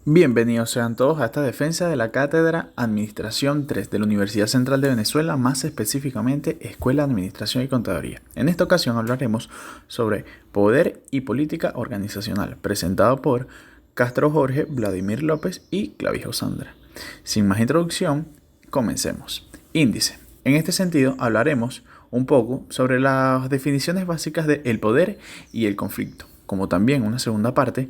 Bienvenidos sean todos a esta defensa de la Cátedra Administración 3 de la Universidad Central de Venezuela, más específicamente Escuela de Administración y Contaduría. En esta ocasión hablaremos sobre Poder y Política Organizacional, presentado por Castro Jorge, Vladimir López y Clavijo Sandra. Sin más introducción, comencemos. Índice. En este sentido hablaremos un poco sobre las definiciones básicas de el poder y el conflicto, como también una segunda parte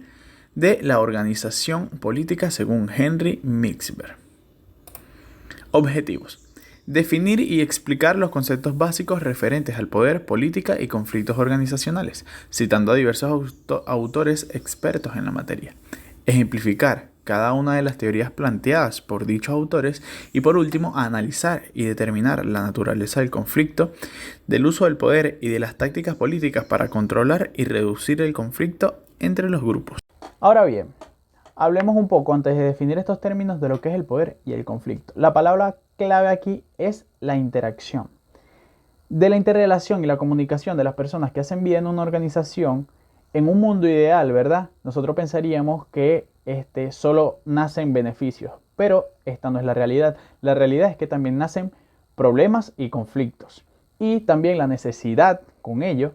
de la organización política según Henry Mixber. Objetivos. Definir y explicar los conceptos básicos referentes al poder, política y conflictos organizacionales, citando a diversos autores expertos en la materia. Ejemplificar cada una de las teorías planteadas por dichos autores y por último analizar y determinar la naturaleza del conflicto, del uso del poder y de las tácticas políticas para controlar y reducir el conflicto entre los grupos. Ahora bien, hablemos un poco antes de definir estos términos de lo que es el poder y el conflicto. La palabra clave aquí es la interacción. De la interrelación y la comunicación de las personas que hacen vida en una organización, en un mundo ideal, ¿verdad? Nosotros pensaríamos que solo nacen beneficios, pero esta no es la realidad. La realidad es que también nacen problemas y conflictos. Y también la necesidad, con ello,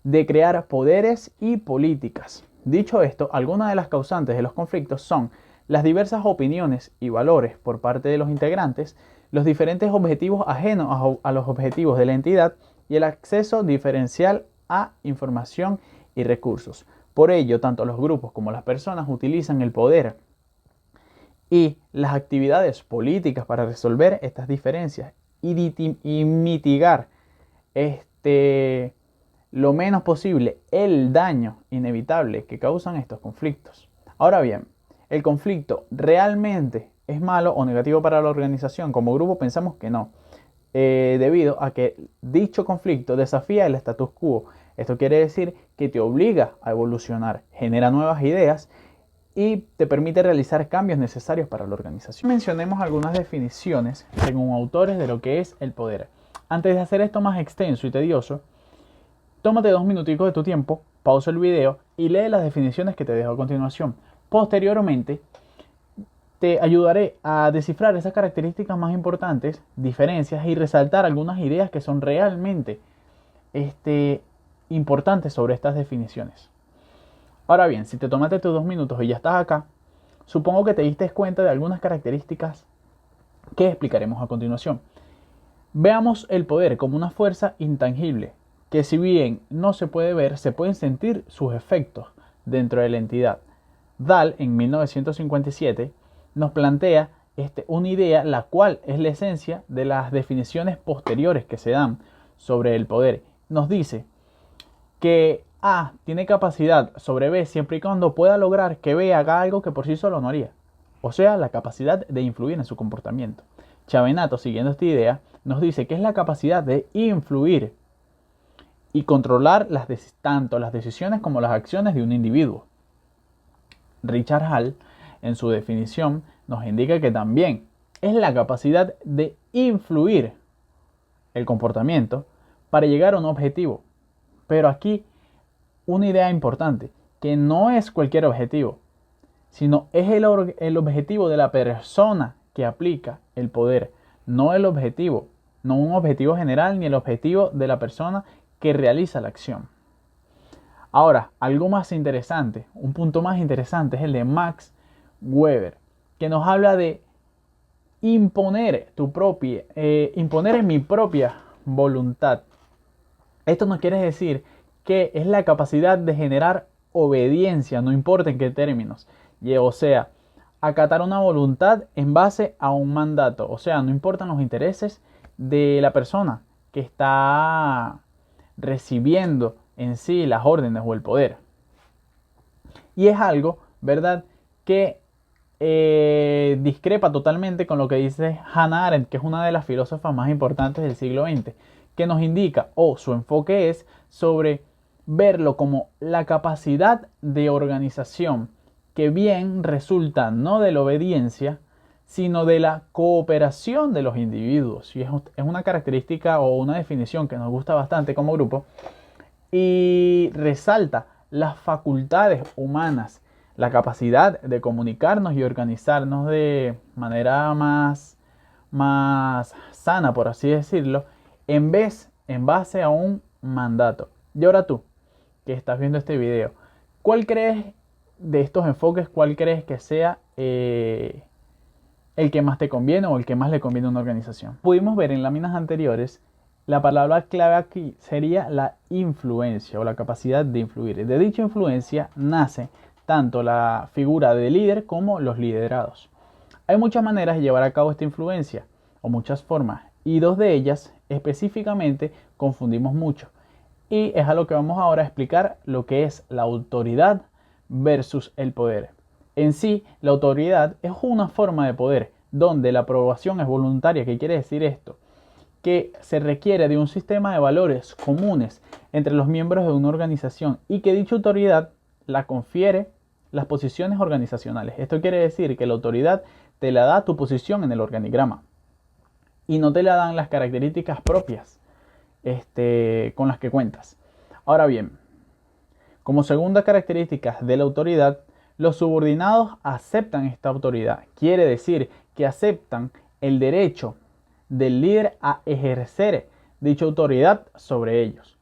de crear poderes y políticas. Dicho esto, algunas de las causantes de los conflictos son las diversas opiniones y valores por parte de los integrantes, los diferentes objetivos ajenos a los objetivos de la entidad y el acceso diferencial a información y recursos. Por ello, tanto los grupos como las personas utilizan el poder y las actividades políticas para resolver estas diferencias y mitigar lo menos posible el daño inevitable que causan estos conflictos. Ahora bien, ¿el conflicto realmente es malo o negativo para la organización? Como grupo pensamos que no, debido a que dicho conflicto desafía el status quo. Esto quiere decir que te obliga a evolucionar, genera nuevas ideas y te permite realizar cambios necesarios para la organización. Mencionemos algunas definiciones según autores de lo que es el poder. Antes de hacer esto más extenso y tedioso, tómate 2 minuticos de tu tiempo, pausa el video y lee las definiciones que te dejo a continuación. Posteriormente, te ayudaré a descifrar esas características más importantes, diferencias y resaltar algunas ideas que son realmente importantes sobre estas definiciones. Ahora bien, si te tomaste tus 2 minutos y ya estás acá, supongo que te diste cuenta de algunas características que explicaremos a continuación. Veamos el poder como una fuerza intangible, que si bien no se puede ver, se pueden sentir sus efectos dentro de la entidad. Dahl, en 1957, nos plantea una idea la cual es la esencia de las definiciones posteriores que se dan sobre el poder. Nos dice que A tiene capacidad sobre B siempre y cuando pueda lograr que B haga algo que por sí solo no haría. O sea, la capacidad de influir en su comportamiento. Chavenato, siguiendo esta idea, nos dice que es la capacidad de influir y controlar tanto las decisiones como las acciones de un individuo. Richard Hall, en su definición, nos indica que también es la capacidad de influir el comportamiento para llegar a un objetivo. Pero aquí una idea importante, que no es cualquier objetivo, sino es el objetivo de la persona que aplica el poder, no el objetivo, no un objetivo general ni el objetivo de la persona que realiza la acción. Ahora, algo más interesante, un punto más interesante es el de Max Weber, que nos habla de imponer en mi propia voluntad. Esto no quiere decir que es la capacidad de generar obediencia, no importa en qué términos. O sea, acatar una voluntad en base a un mandato. O sea, no importan los intereses de la persona que está recibiendo en sí las órdenes o el poder. Y es algo, ¿verdad?, que discrepa totalmente con lo que dice Hannah Arendt, que es una de las filósofas más importantes del siglo XX, que nos indica, o su enfoque es sobre verlo como la capacidad de organización que bien resulta no de la obediencia, sino de la cooperación de los individuos. Y es una característica o una definición que nos gusta bastante como grupo y resalta las facultades humanas, la capacidad de comunicarnos y organizarnos de manera más sana, por así decirlo, en base a un mandato. Y ahora tú, que estás viendo este video, ¿cuál crees de estos enfoques, cuál crees que sea el que más te conviene o el que más le conviene a una organización? Pudimos ver en láminas anteriores, la palabra clave aquí sería la influencia o la capacidad de influir. De dicha influencia nace tanto la figura de líder como los liderados. Hay muchas maneras de llevar a cabo esta influencia, o muchas formas, y dos de ellas específicamente confundimos mucho. Y es a lo que vamos ahora a explicar lo que es la autoridad versus el poder. En sí, la autoridad es una forma de poder donde la aprobación es voluntaria. ¿Qué quiere decir esto? Que se requiere de un sistema de valores comunes entre los miembros de una organización y que dicha autoridad la confiere las posiciones organizacionales. Esto quiere decir que la autoridad te la da tu posición en el organigrama y no te la dan las características propias con las que cuentas. Ahora bien, como segunda característica de la autoridad, los subordinados aceptan esta autoridad. Quiere decir que aceptan el derecho del líder a ejercer dicha autoridad sobre ellos.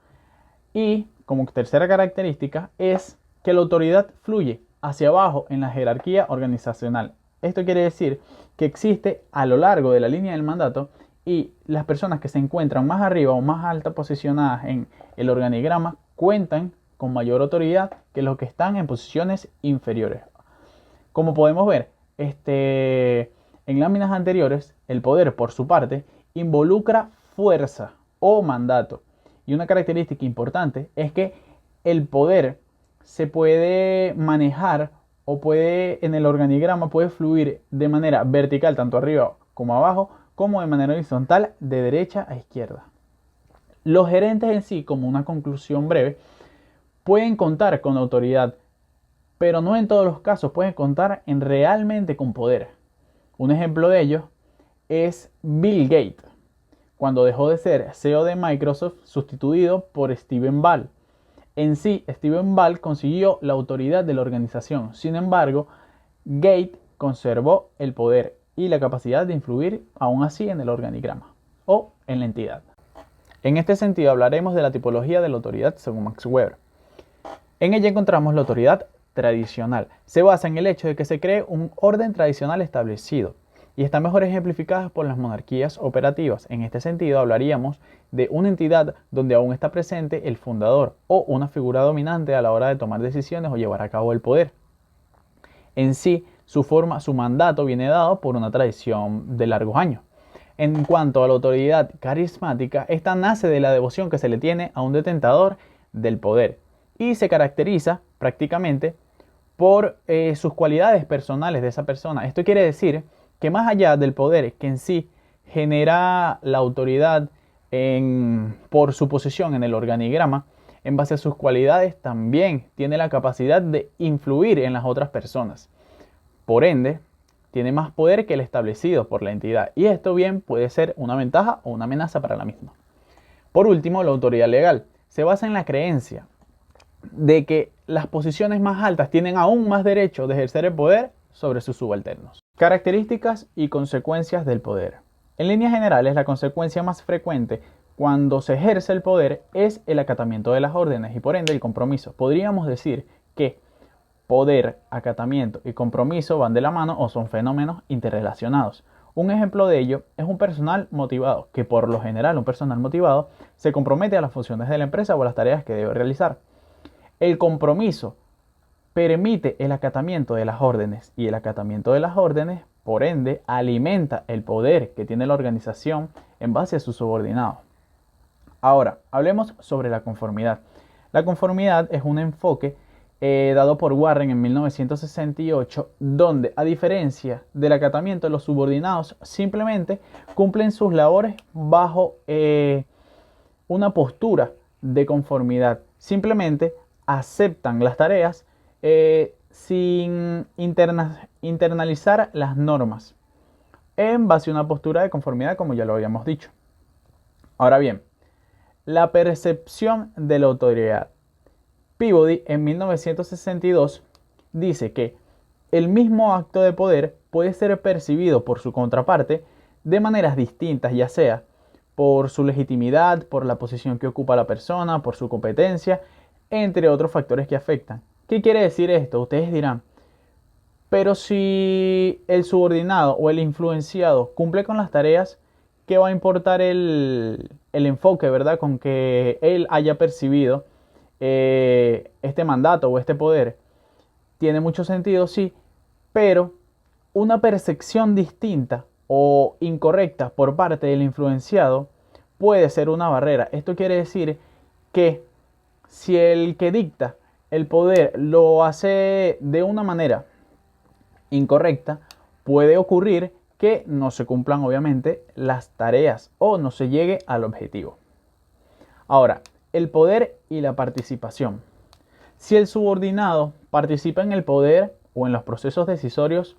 Y como tercera característica es que la autoridad fluye hacia abajo en la jerarquía organizacional. Esto quiere decir que existe a lo largo de la línea del mandato y las personas que se encuentran más arriba o más alta posicionadas en el organigrama cuentan con mayor autoridad que los que están en posiciones inferiores. Como podemos ver, en láminas anteriores, el poder, por su parte, involucra fuerza o mandato. Y una característica importante es que el poder se puede manejar o en el organigrama puede fluir de manera vertical, tanto arriba como abajo, como de manera horizontal, de derecha a izquierda. Los gerentes en sí, como una conclusión breve, pueden contar con autoridad, pero no en todos los casos pueden contar realmente con poder. Un ejemplo de ello es Bill Gates, cuando dejó de ser CEO de Microsoft, sustituido por Steven Ball. En sí, Steven Ball consiguió la autoridad de la organización. Sin embargo, Gates conservó el poder y la capacidad de influir aún así en el organigrama o en la entidad. En este sentido hablaremos de la tipología de la autoridad según Max Weber. En ella encontramos la autoridad tradicional. Se basa en el hecho de que se cree un orden tradicional establecido y está mejor ejemplificada por las monarquías operativas. En este sentido hablaríamos de una entidad donde aún está presente el fundador o una figura dominante a la hora de tomar decisiones o llevar a cabo el poder. En sí, su mandato viene dado por una tradición de largos años. En cuanto a la autoridad carismática, esta nace de la devoción que se le tiene a un detentador del poder y se caracteriza prácticamente por sus cualidades personales de esa persona. Esto quiere decir que más allá del poder que en sí genera la autoridad por su posición en el organigrama, en base a sus cualidades también tiene la capacidad de influir en las otras personas. Por ende, tiene más poder que el establecido por la entidad y esto bien puede ser una ventaja o una amenaza para la misma. Por último, la autoridad legal se basa en la creencia de que las posiciones más altas tienen aún más derecho de ejercer el poder sobre sus subalternos. Características y consecuencias del poder. En líneas generales, la consecuencia más frecuente cuando se ejerce el poder es el acatamiento de las órdenes y por ende el compromiso. Podríamos decir que poder, acatamiento y compromiso van de la mano o son fenómenos interrelacionados. Un ejemplo de ello es un personal motivado, que por lo general un personal motivado se compromete a las funciones de la empresa o a las tareas que debe realizar. El compromiso permite el acatamiento de las órdenes y el acatamiento de las órdenes, por ende, alimenta el poder que tiene la organización en base a sus subordinados. Ahora, hablemos sobre la conformidad. La conformidad es un enfoque dado por Warren en 1968, donde a diferencia del acatamiento, los subordinados simplemente cumplen sus labores bajo una postura de conformidad. Simplemente aceptan las tareas sin internalizar las normas en base a una postura de conformidad, como ya lo habíamos dicho. Ahora bien, la percepción de la autoridad. Peabody en 1962 dice que el mismo acto de poder puede ser percibido por su contraparte de maneras distintas, ya sea por su legitimidad, por la posición que ocupa la persona, por su competencia, entre otros factores que afectan. ¿Qué quiere decir esto? Ustedes dirán, pero si el subordinado o el influenciado cumple con las tareas, ¿qué va a importar el enfoque, verdad? Con que él haya percibido este mandato o este poder. Tiene mucho sentido, sí, pero una percepción distinta o incorrecta por parte del influenciado puede ser una barrera. Esto quiere decir que si el que dicta el poder lo hace de una manera incorrecta, puede ocurrir que no se cumplan obviamente las tareas o no se llegue al objetivo. Ahora, el poder y la participación. Si el subordinado participa en el poder o en los procesos decisorios,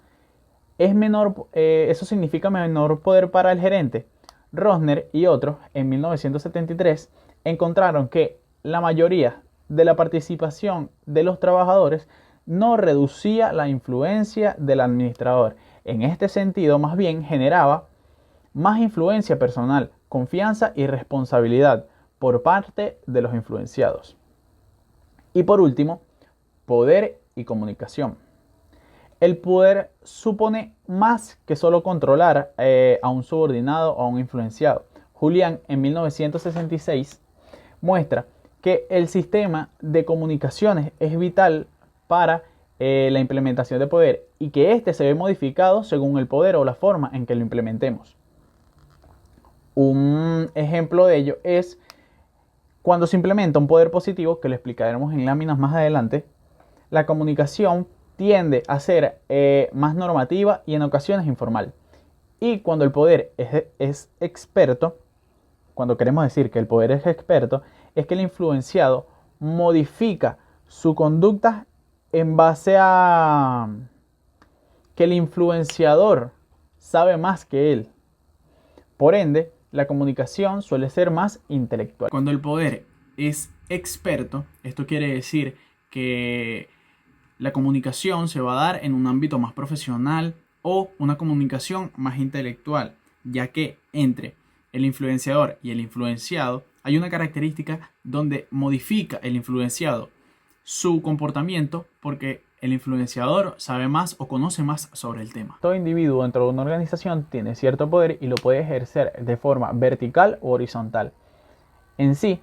eso significa menor poder para el gerente. Rosner y otros en 1973 encontraron que la mayoría de la participación de los trabajadores no reducía la influencia del administrador. En este sentido, más bien generaba más influencia personal, confianza y responsabilidad por parte de los influenciados. Y por último, poder y comunicación. El poder supone más que solo controlar a un subordinado o a un influenciado. Julián, en 1966, muestra que el sistema de comunicaciones es vital para la implementación de poder y que éste se ve modificado según el poder o la forma en que lo implementemos. Un ejemplo de ello es cuando se implementa un poder positivo, que lo explicaremos en láminas más adelante. La comunicación tiende a ser más normativa y en ocasiones informal. Y cuando el poder es experto, cuando queremos decir que el poder es experto, es que el influenciado modifica su conducta en base a que el influenciador sabe más que él. Por ende, la comunicación suele ser más intelectual. Cuando el poder es experto, esto quiere decir que la comunicación se va a dar en un ámbito más profesional o una comunicación más intelectual, ya que entre el influenciador y el influenciado hay una característica donde modifica el influenciado su comportamiento porque el influenciador sabe más o conoce más sobre el tema. Todo individuo dentro de una organización tiene cierto poder y lo puede ejercer de forma vertical o horizontal. En sí,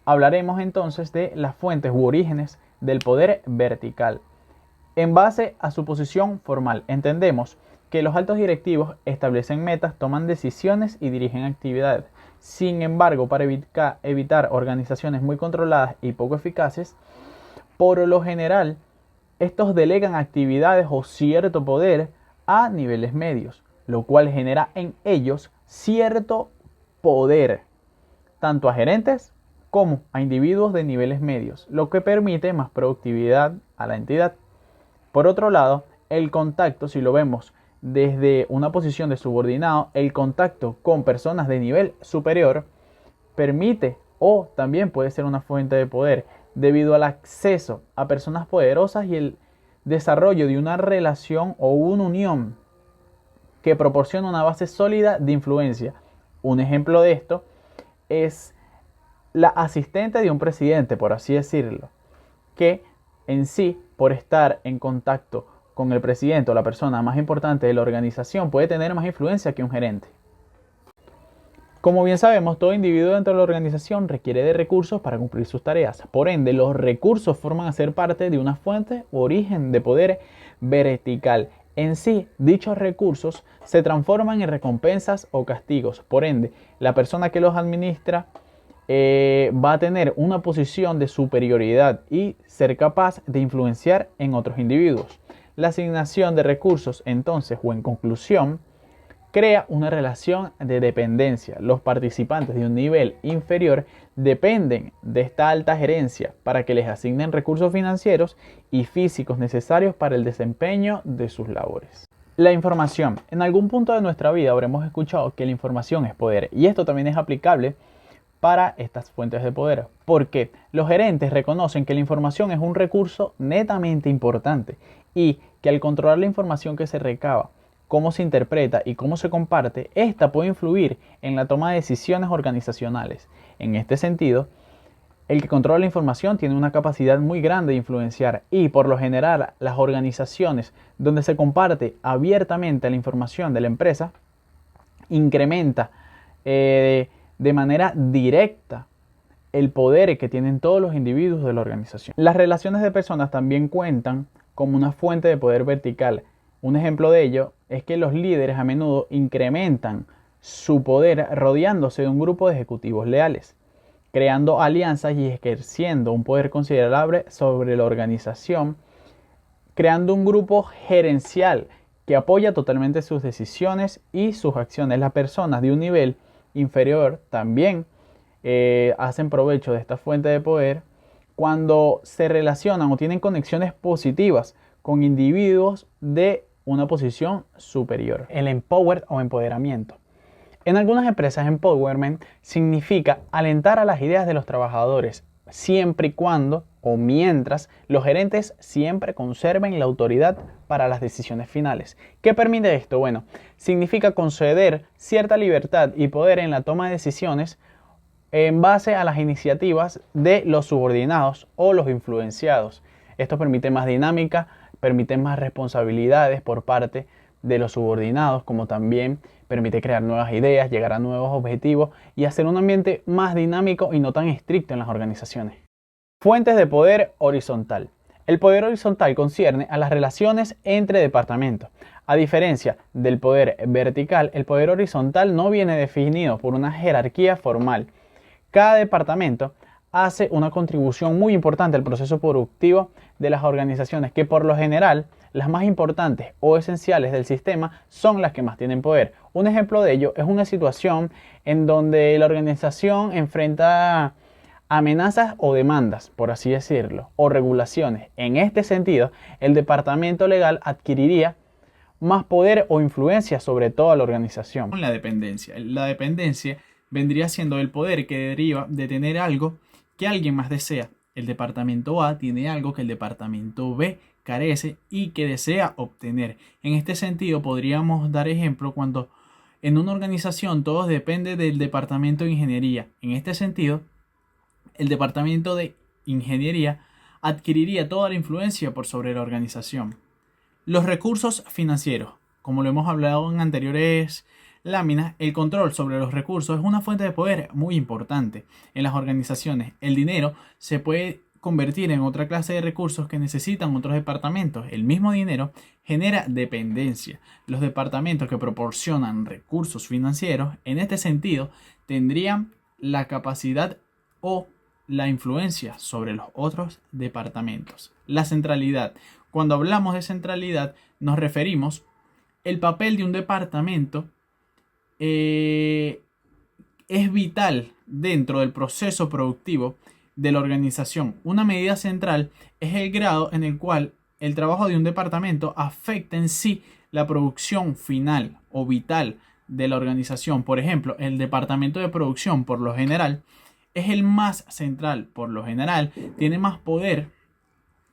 hablaremos entonces de las fuentes u orígenes del poder vertical. En base a su posición formal, entendemos que los altos directivos establecen metas, toman decisiones y dirigen actividades. Sin embargo, para evitar organizaciones muy controladas y poco eficaces, por lo general, estos delegan actividades o cierto poder a niveles medios, lo cual genera en ellos cierto poder, tanto a gerentes como a individuos de niveles medios, lo que permite más productividad a la entidad. Por otro lado, el contacto, si lo vemos desde una posición de subordinado, el contacto con personas de nivel superior permite o también puede ser una fuente de poder debido al acceso a personas poderosas y el desarrollo de una relación o una unión que proporciona una base sólida de influencia. Un ejemplo de esto es la asistente de un presidente, por así decirlo, que en sí, por estar en contacto con el presidente o la persona más importante de la organización, puede tener más influencia que un gerente. Como bien sabemos, todo individuo dentro de la organización requiere de recursos para cumplir sus tareas. Por ende, los recursos forman a ser parte de una fuente u origen de poder vertical. En sí, dichos recursos se transforman en recompensas o castigos. Por ende, la persona que los administra va a tener una posición de superioridad y ser capaz de influenciar en otros individuos. La asignación de recursos, entonces, o en conclusión, crea una relación de dependencia. Los participantes de un nivel inferior dependen de esta alta gerencia para que les asignen recursos financieros y físicos necesarios para el desempeño de sus labores. La información. En algún punto de nuestra vida habremos escuchado que la información es poder, y esto también es aplicable para estas fuentes de poder, porque los gerentes reconocen que la información es un recurso netamente importante y que al controlar la información que se recaba, cómo se interpreta y cómo se comparte, esta puede influir en la toma de decisiones organizacionales. En este sentido, el que controla la información tiene una capacidad muy grande de influenciar y, por lo general, las organizaciones donde se comparte abiertamente la información de la empresa incrementa de manera directa el poder que tienen todos los individuos de la organización. Las relaciones de personas también cuentan como una fuente de poder vertical. Un ejemplo de ello es que los líderes a menudo incrementan su poder rodeándose de un grupo de ejecutivos leales, creando alianzas y ejerciendo un poder considerable sobre la organización, creando un grupo gerencial que apoya totalmente sus decisiones y sus acciones. Las personas de un nivel inferior también hacen provecho de esta fuente de poder cuando se relacionan o tienen conexiones positivas con individuos de una posición superior. El empower o empoderamiento. En algunas empresas, empowerment significa alentar a las ideas de los trabajadores, siempre y cuando o mientras los gerentes siempre conserven la autoridad para las decisiones finales. ¿Qué permite esto? Bueno, significa conceder cierta libertad y poder en la toma de decisiones en base a las iniciativas de los subordinados o los influenciados. Esto permite más dinámica, permite más responsabilidades por parte de los subordinados, como también permite crear nuevas ideas, llegar a nuevos objetivos y hacer un ambiente más dinámico y no tan estricto en las organizaciones. Fuentes de poder horizontal. El poder horizontal concierne a las relaciones entre departamentos. A diferencia del poder vertical, el poder horizontal no viene definido por una jerarquía formal. Cada departamento hace una contribución muy importante al proceso productivo de las organizaciones, que por lo general las más importantes o esenciales del sistema son las que más tienen poder. Un ejemplo de ello es una situación en donde la organización enfrenta amenazas o demandas, por así decirlo, o regulaciones. En este sentido, el departamento legal adquiriría más poder o influencia sobre toda la organización. La dependencia vendría siendo el poder que deriva de tener algo que alguien más desea. El departamento A tiene algo que el departamento B carece y que desea obtener. En este sentido, podríamos dar ejemplo cuando en una organización todo depende del departamento de ingeniería. En este sentido, el departamento de ingeniería adquiriría toda la influencia por sobre la organización. Los recursos financieros. Como lo hemos hablado en anteriores láminas, el control sobre los recursos es una fuente de poder muy importante en las organizaciones. El dinero se puede convertir en otra clase de recursos que necesitan otros departamentos. El mismo dinero genera dependencia. Los departamentos que proporcionan recursos financieros, en este sentido, tendrían la capacidad o la influencia sobre los otros departamentos. La centralidad. Cuando hablamos de centralidad, nos referimos al papel de un departamento es vital dentro del proceso productivo de la organización. Una medida central es el grado en el cual el trabajo de un departamento afecta en sí la producción final o vital de la organización. Por ejemplo, el departamento de producción, por lo general, es el más central. Por lo general, tiene más poder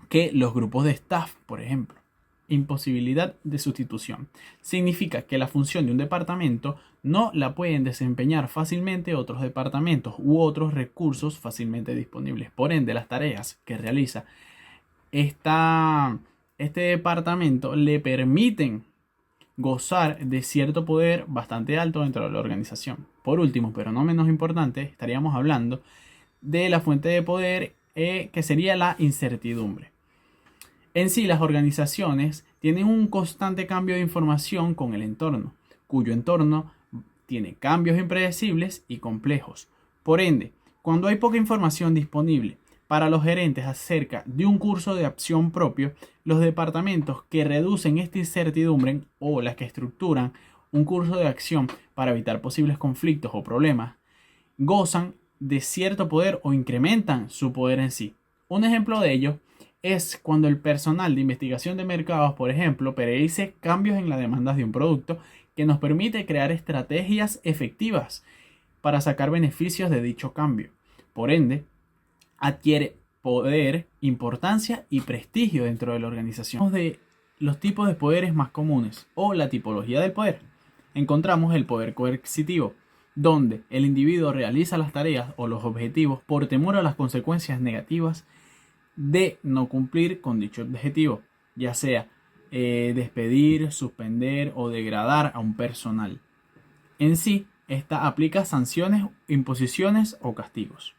que los grupos de staff, por ejemplo. Imposibilidad de sustitución. Significa que la función de un departamento no la pueden desempeñar fácilmente otros departamentos u otros recursos fácilmente disponibles. Por ende, las tareas que realiza este departamento le permiten gozar de cierto poder bastante alto dentro de la organización. Por último, pero no menos importante, estaríamos hablando de la fuente de poder que sería la incertidumbre. En sí, las organizaciones tienen un constante cambio de información con el entorno, cuyo entorno tiene cambios impredecibles y complejos. Por ende, cuando hay poca información disponible para los gerentes acerca de un curso de acción propio, los departamentos que reducen esta incertidumbre o las que estructuran un curso de acción para evitar posibles conflictos o problemas, gozan de cierto poder o incrementan su poder en sí. Un ejemplo de ello es cuando el personal de investigación de mercados, por ejemplo, predice cambios en las demandas de un producto que nos permite crear estrategias efectivas para sacar beneficios de dicho cambio. Por ende, adquiere poder, importancia y prestigio dentro de la organización. De los tipos de poderes más comunes o la tipología del poder, encontramos el poder coercitivo, donde el individuo realiza las tareas o los objetivos por temor a las consecuencias negativas de no cumplir con dicho objetivo, ya sea despedir, suspender o degradar a un personal. En sí, esta aplica sanciones, imposiciones o castigos.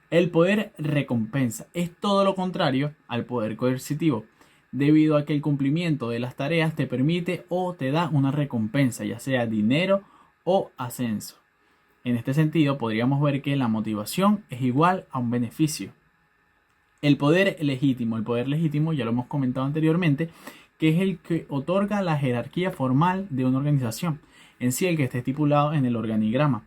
El poder recompensa es todo lo contrario al poder coercitivo, debido a que el cumplimiento de las tareas te permite o te da una recompensa, ya sea dinero o ascenso. En este sentido, podríamos ver que la motivación es igual a un beneficio. El poder legítimo, ya lo hemos comentado anteriormente, que es el que otorga la jerarquía formal de una organización, en sí el que esté estipulado en el organigrama.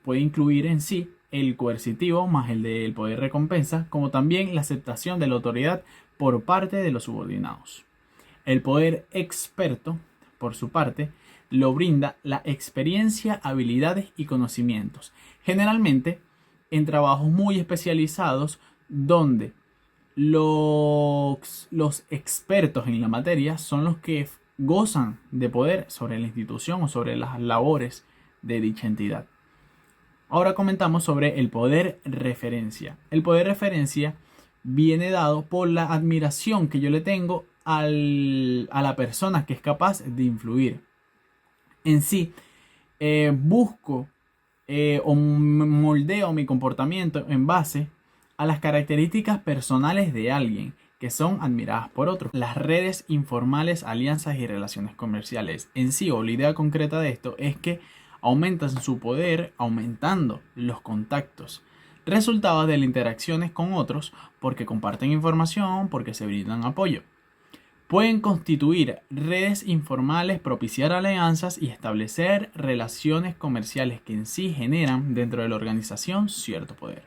Puede incluir en sí el coercitivo más el del poder recompensa, como también la aceptación de la autoridad por parte de los subordinados. El poder experto, por su parte, lo brinda la experiencia, habilidades y conocimientos, generalmente en trabajos muy especializados donde los expertos en la materia son los que gozan de poder sobre la institución o sobre las labores de dicha entidad. Ahora comentamos sobre el poder referencia. El poder referencia viene dado por la admiración que yo le tengo a la persona que es capaz de influir. En sí, busco o moldeo mi comportamiento en base a las características personales de alguien que son admiradas por otros. Las redes informales, alianzas y relaciones comerciales. En sí, o la idea concreta de esto es que aumentan su poder aumentando los contactos, resultados de las interacciones con otros porque comparten información, porque se brindan apoyo. Pueden constituir redes informales, propiciar alianzas y establecer relaciones comerciales que en sí generan dentro de la organización cierto poder.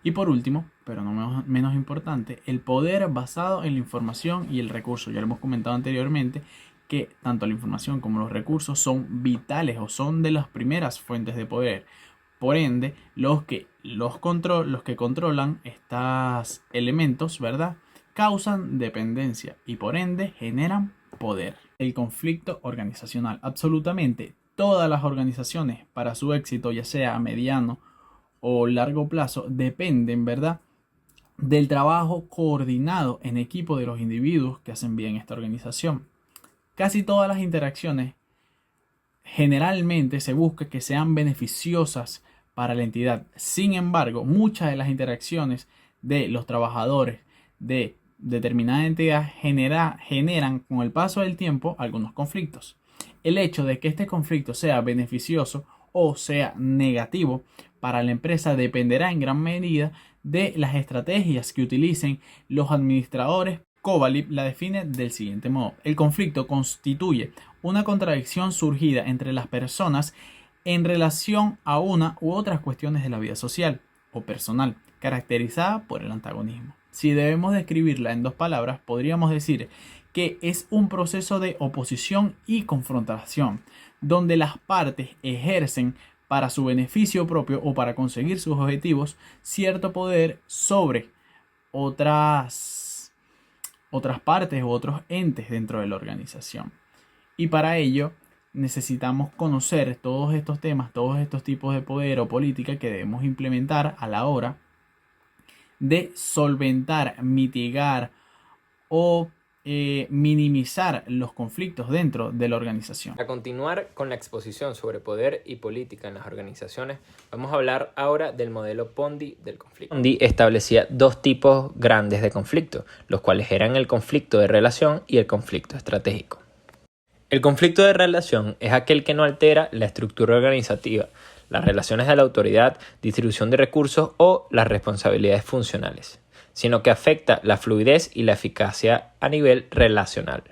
Y por último, pero no menos importante, el poder basado en la información y el recurso. Ya lo hemos comentado anteriormente que tanto la información como los recursos son vitales o son de las primeras fuentes de poder. Por ende, los que controlan estos elementos, ¿verdad?, causan dependencia y por ende generan poder. El conflicto organizacional. Absolutamente todas las organizaciones para su éxito, ya sea a mediano o largo plazo, dependen, ¿verdad?, del trabajo coordinado en equipo de los individuos que hacen bien esta organización. Casi todas las interacciones generalmente se busca que sean beneficiosas para la entidad. Sin embargo, muchas de las interacciones de los trabajadores de determinada entidad generan con el paso del tiempo algunos conflictos. El hecho de que este conflicto sea beneficioso o sea negativo para la empresa dependerá en gran medida de las estrategias que utilicen los administradores. Kovalip la define del siguiente modo: el conflicto constituye una contradicción surgida entre las personas en relación a una u otras cuestiones de la vida social o personal, caracterizada por el antagonismo. Si debemos describirla en dos palabras, podríamos decir que es un proceso de oposición y confrontación, donde las partes ejercen para su beneficio propio o para conseguir sus objetivos cierto poder sobre otras partes u otros entes dentro de la organización. Y para ello necesitamos conocer todos estos temas, todos estos tipos de poder o política que debemos implementar a la hora de solventar, mitigar o minimizar los conflictos dentro de la organización. Para continuar con la exposición sobre poder y política en las organizaciones, vamos a hablar ahora del modelo Pondy del conflicto. Pondy establecía dos tipos grandes de conflicto, los cuales eran el conflicto de relación y el conflicto estratégico. El conflicto de relación es aquel que no altera la estructura organizativa, las relaciones de la autoridad, distribución de recursos o las responsabilidades funcionales, sino que afecta la fluidez y la eficacia a nivel relacional.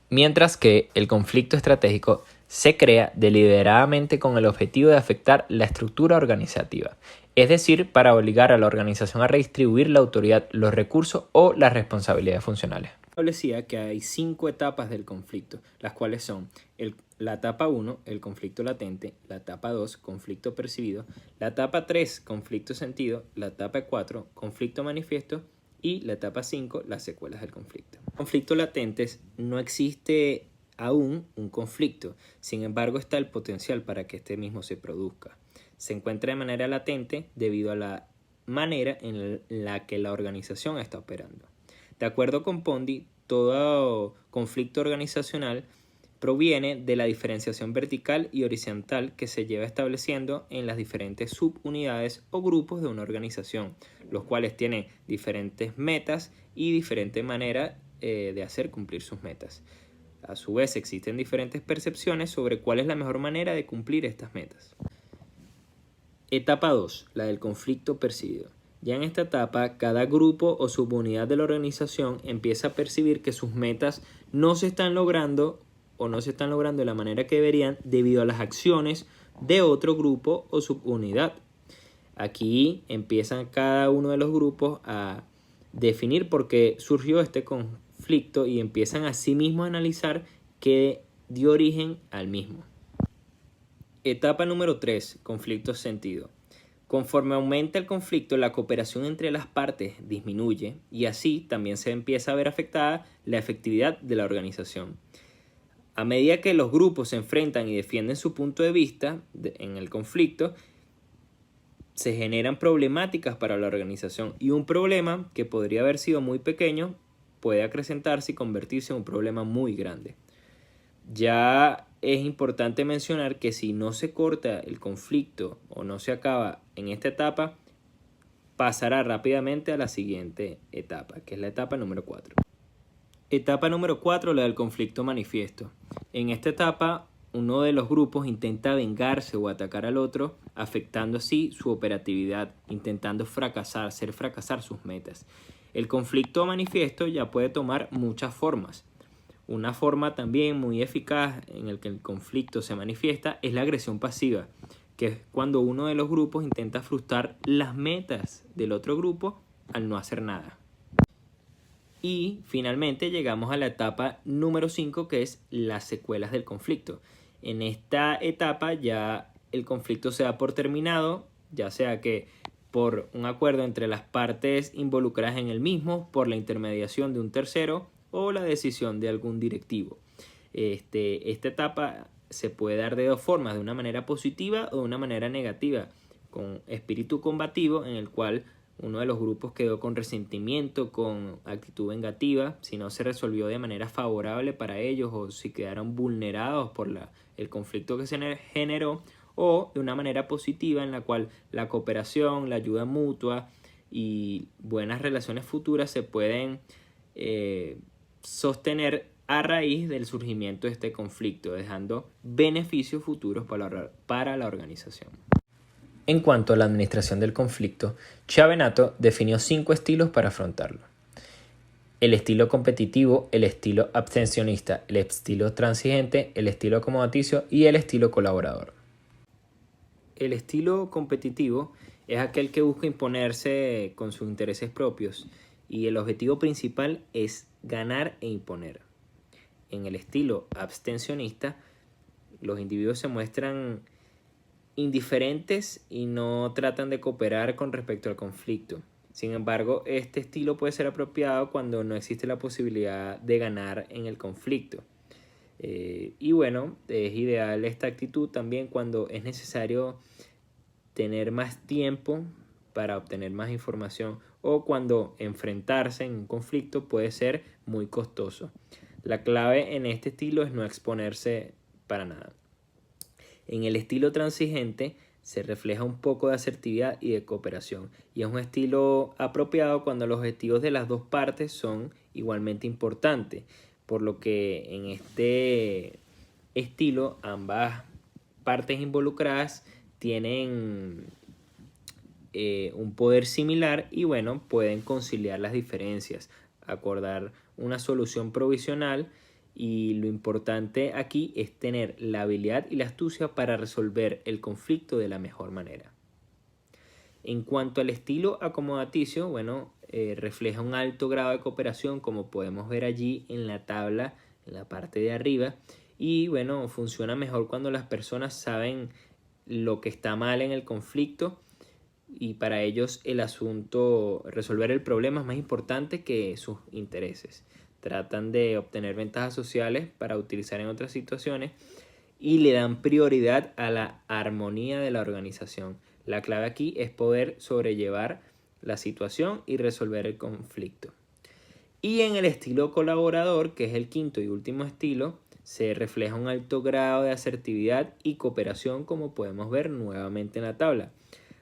Mientras que el conflicto estratégico se crea deliberadamente con el objetivo de afectar la estructura organizativa, es decir, para obligar a la organización a redistribuir la autoridad, los recursos o las responsabilidades funcionales. Establecía que hay 5 etapas del conflicto, las cuales son la etapa 1, el conflicto latente; la etapa 2, conflicto percibido; la etapa 3, conflicto sentido; la etapa 4, conflicto manifiesto; y la etapa 5, las secuelas del conflicto. Conflictos latentes: no existe aún un conflicto, sin embargo está el potencial para que este mismo se produzca. Se encuentra de manera latente debido a la manera en la que la organización está operando. De acuerdo con Pondí, todo conflicto organizacional proviene de la diferenciación vertical y horizontal que se lleva estableciendo en las diferentes subunidades o grupos de una organización, los cuales tienen diferentes metas y diferente manera de hacer cumplir sus metas. A su vez, existen diferentes percepciones sobre cuál es la mejor manera de cumplir estas metas. Etapa 2, la del conflicto percibido. Ya en esta etapa, cada grupo o subunidad de la organización empieza a percibir que sus metas no se están logrando de la manera que deberían debido a las acciones de otro grupo o subunidad. Aquí empiezan cada uno de los grupos a definir por qué surgió este conflicto y empiezan a sí mismos a analizar qué dio origen al mismo. Etapa número 3, conflicto sentido. Conforme aumenta el conflicto, la cooperación entre las partes disminuye y así también se empieza a ver afectada la efectividad de la organización. A medida que los grupos se enfrentan y defienden su punto de vista en el conflicto, se generan problemáticas para la organización y un problema que podría haber sido muy pequeño puede acrecentarse y convertirse en un problema muy grande. Ya es importante mencionar que si no se corta el conflicto o no se acaba en esta etapa, pasará rápidamente a la siguiente etapa, que es la etapa número 4. Etapa número 4, la del conflicto manifiesto. En esta etapa, uno de los grupos intenta vengarse o atacar al otro, afectando así su operatividad, intentando hacer fracasar sus metas. El conflicto manifiesto ya puede tomar muchas formas. Una forma también muy eficaz en el que el conflicto se manifiesta es la agresión pasiva, que es cuando uno de los grupos intenta frustrar las metas del otro grupo al no hacer nada. Y finalmente llegamos a la etapa número 5, que es las secuelas del conflicto. En esta etapa ya el conflicto se da por terminado, ya sea que por un acuerdo entre las partes involucradas en el mismo, por la intermediación de un tercero o la decisión de algún directivo. Esta etapa se puede dar de dos formas, de una manera positiva o de una manera negativa, con espíritu combativo, en el cual uno de los grupos quedó con resentimiento, con actitud vengativa, si no se resolvió de manera favorable para ellos o si quedaron vulnerados por el conflicto que se generó, o de una manera positiva en la cual la cooperación, la ayuda mutua y buenas relaciones futuras se pueden sostener a raíz del surgimiento de este conflicto, dejando beneficios futuros para la organización. En cuanto a la administración del conflicto, Chiavenato definió 5 estilos para afrontarlo: el estilo competitivo, el estilo abstencionista, el estilo transigente, el estilo acomodaticio y el estilo colaborador. El estilo competitivo es aquel que busca imponerse con sus intereses propios y el objetivo principal es ganar e imponer. En el estilo abstencionista, los individuos se muestran indiferentes y no tratan de cooperar con respecto al conflicto. Sin embargo, este estilo puede ser apropiado cuando no existe la posibilidad de ganar en el conflicto. Y bueno, es ideal esta actitud también cuando es necesario tener más tiempo para obtener más información o cuando enfrentarse en un conflicto puede ser muy costoso. La clave en este estilo es no exponerse para nada. En el estilo transigente se refleja un poco de asertividad y de cooperación y es un estilo apropiado cuando los objetivos de las dos partes son igualmente importantes, por lo que en este estilo ambas partes involucradas tienen un poder similar y bueno, pueden conciliar las diferencias, acordar una solución provisional, y lo importante aquí es tener la habilidad y la astucia para resolver el conflicto de la mejor manera. En cuanto al estilo acomodaticio, bueno, refleja un alto grado de cooperación, como podemos ver allí en la tabla, en la parte de arriba. Y bueno, funciona mejor cuando las personas saben lo que está mal en el conflicto y para ellos el asunto, resolver el problema es más importante que sus intereses. Tratan de obtener ventajas sociales para utilizar en otras situaciones y le dan prioridad a la armonía de la organización. La clave aquí es poder sobrellevar la situación y resolver el conflicto. Y en el estilo colaborador, que es el quinto y último estilo, se refleja un alto grado de asertividad y cooperación, como podemos ver nuevamente en la tabla.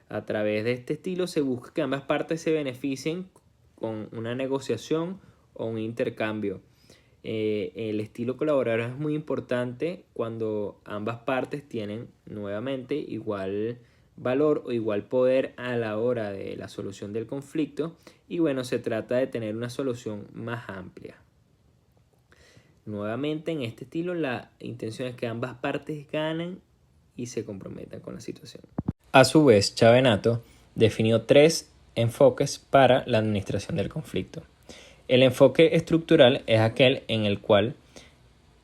A través de este estilo se busca que ambas partes se beneficien con una negociación o un intercambio. El estilo colaborador es muy importante cuando ambas partes tienen nuevamente igual valor o igual poder a la hora de la solución del conflicto, y bueno, se trata de tener una solución más amplia. Nuevamente en este estilo la intención es que ambas partes ganen y se comprometan con la situación. A su vez, Chavenato definió 3 enfoques para la administración del conflicto. El enfoque estructural es aquel en el cual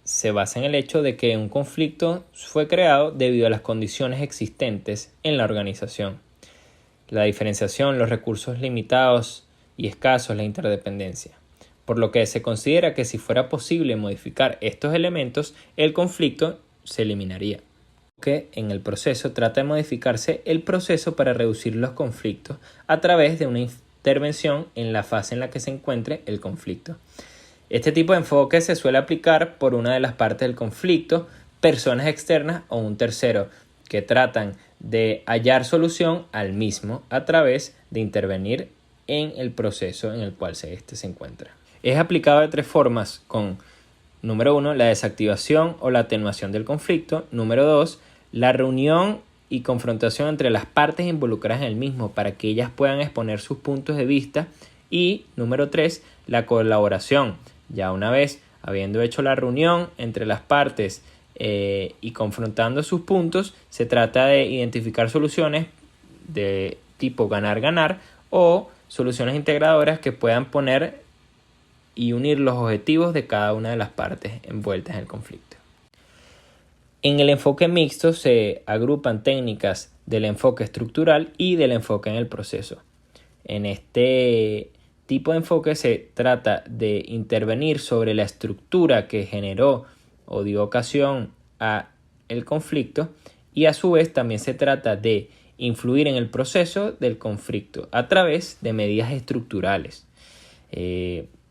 se basa en el hecho de que un conflicto fue creado debido a las condiciones existentes en la organización. La diferenciación, los recursos limitados y escasos, la interdependencia. Por lo que se considera que si fuera posible modificar estos elementos, el conflicto se eliminaría. Que en el proceso trata de modificarse el proceso para reducir los conflictos a través de una intervención en la fase en la que se encuentre el conflicto. Este tipo de enfoque se suele aplicar por una de las partes del conflicto, personas externas o un tercero, que tratan de hallar solución al mismo a través de intervenir en el proceso en el cual se encuentra. Es aplicado de 3 formas con, número 1, la desactivación o la atenuación del conflicto. Número 2, la reunión y confrontación entre las partes involucradas en el mismo para que ellas puedan exponer sus puntos de vista. Y número 3, la colaboración. Ya una vez habiendo hecho la reunión entre las partes y confrontando sus puntos, se trata de identificar soluciones de tipo ganar-ganar o soluciones integradoras que puedan poner y unir los objetivos de cada una de las partes envueltas en el conflicto. En el enfoque mixto se agrupan técnicas del enfoque estructural y del enfoque en el proceso. En este tipo de enfoque se trata de intervenir sobre la estructura que generó o dio ocasión a el conflicto, y a su vez también se trata de influir en el proceso del conflicto a través de medidas estructurales.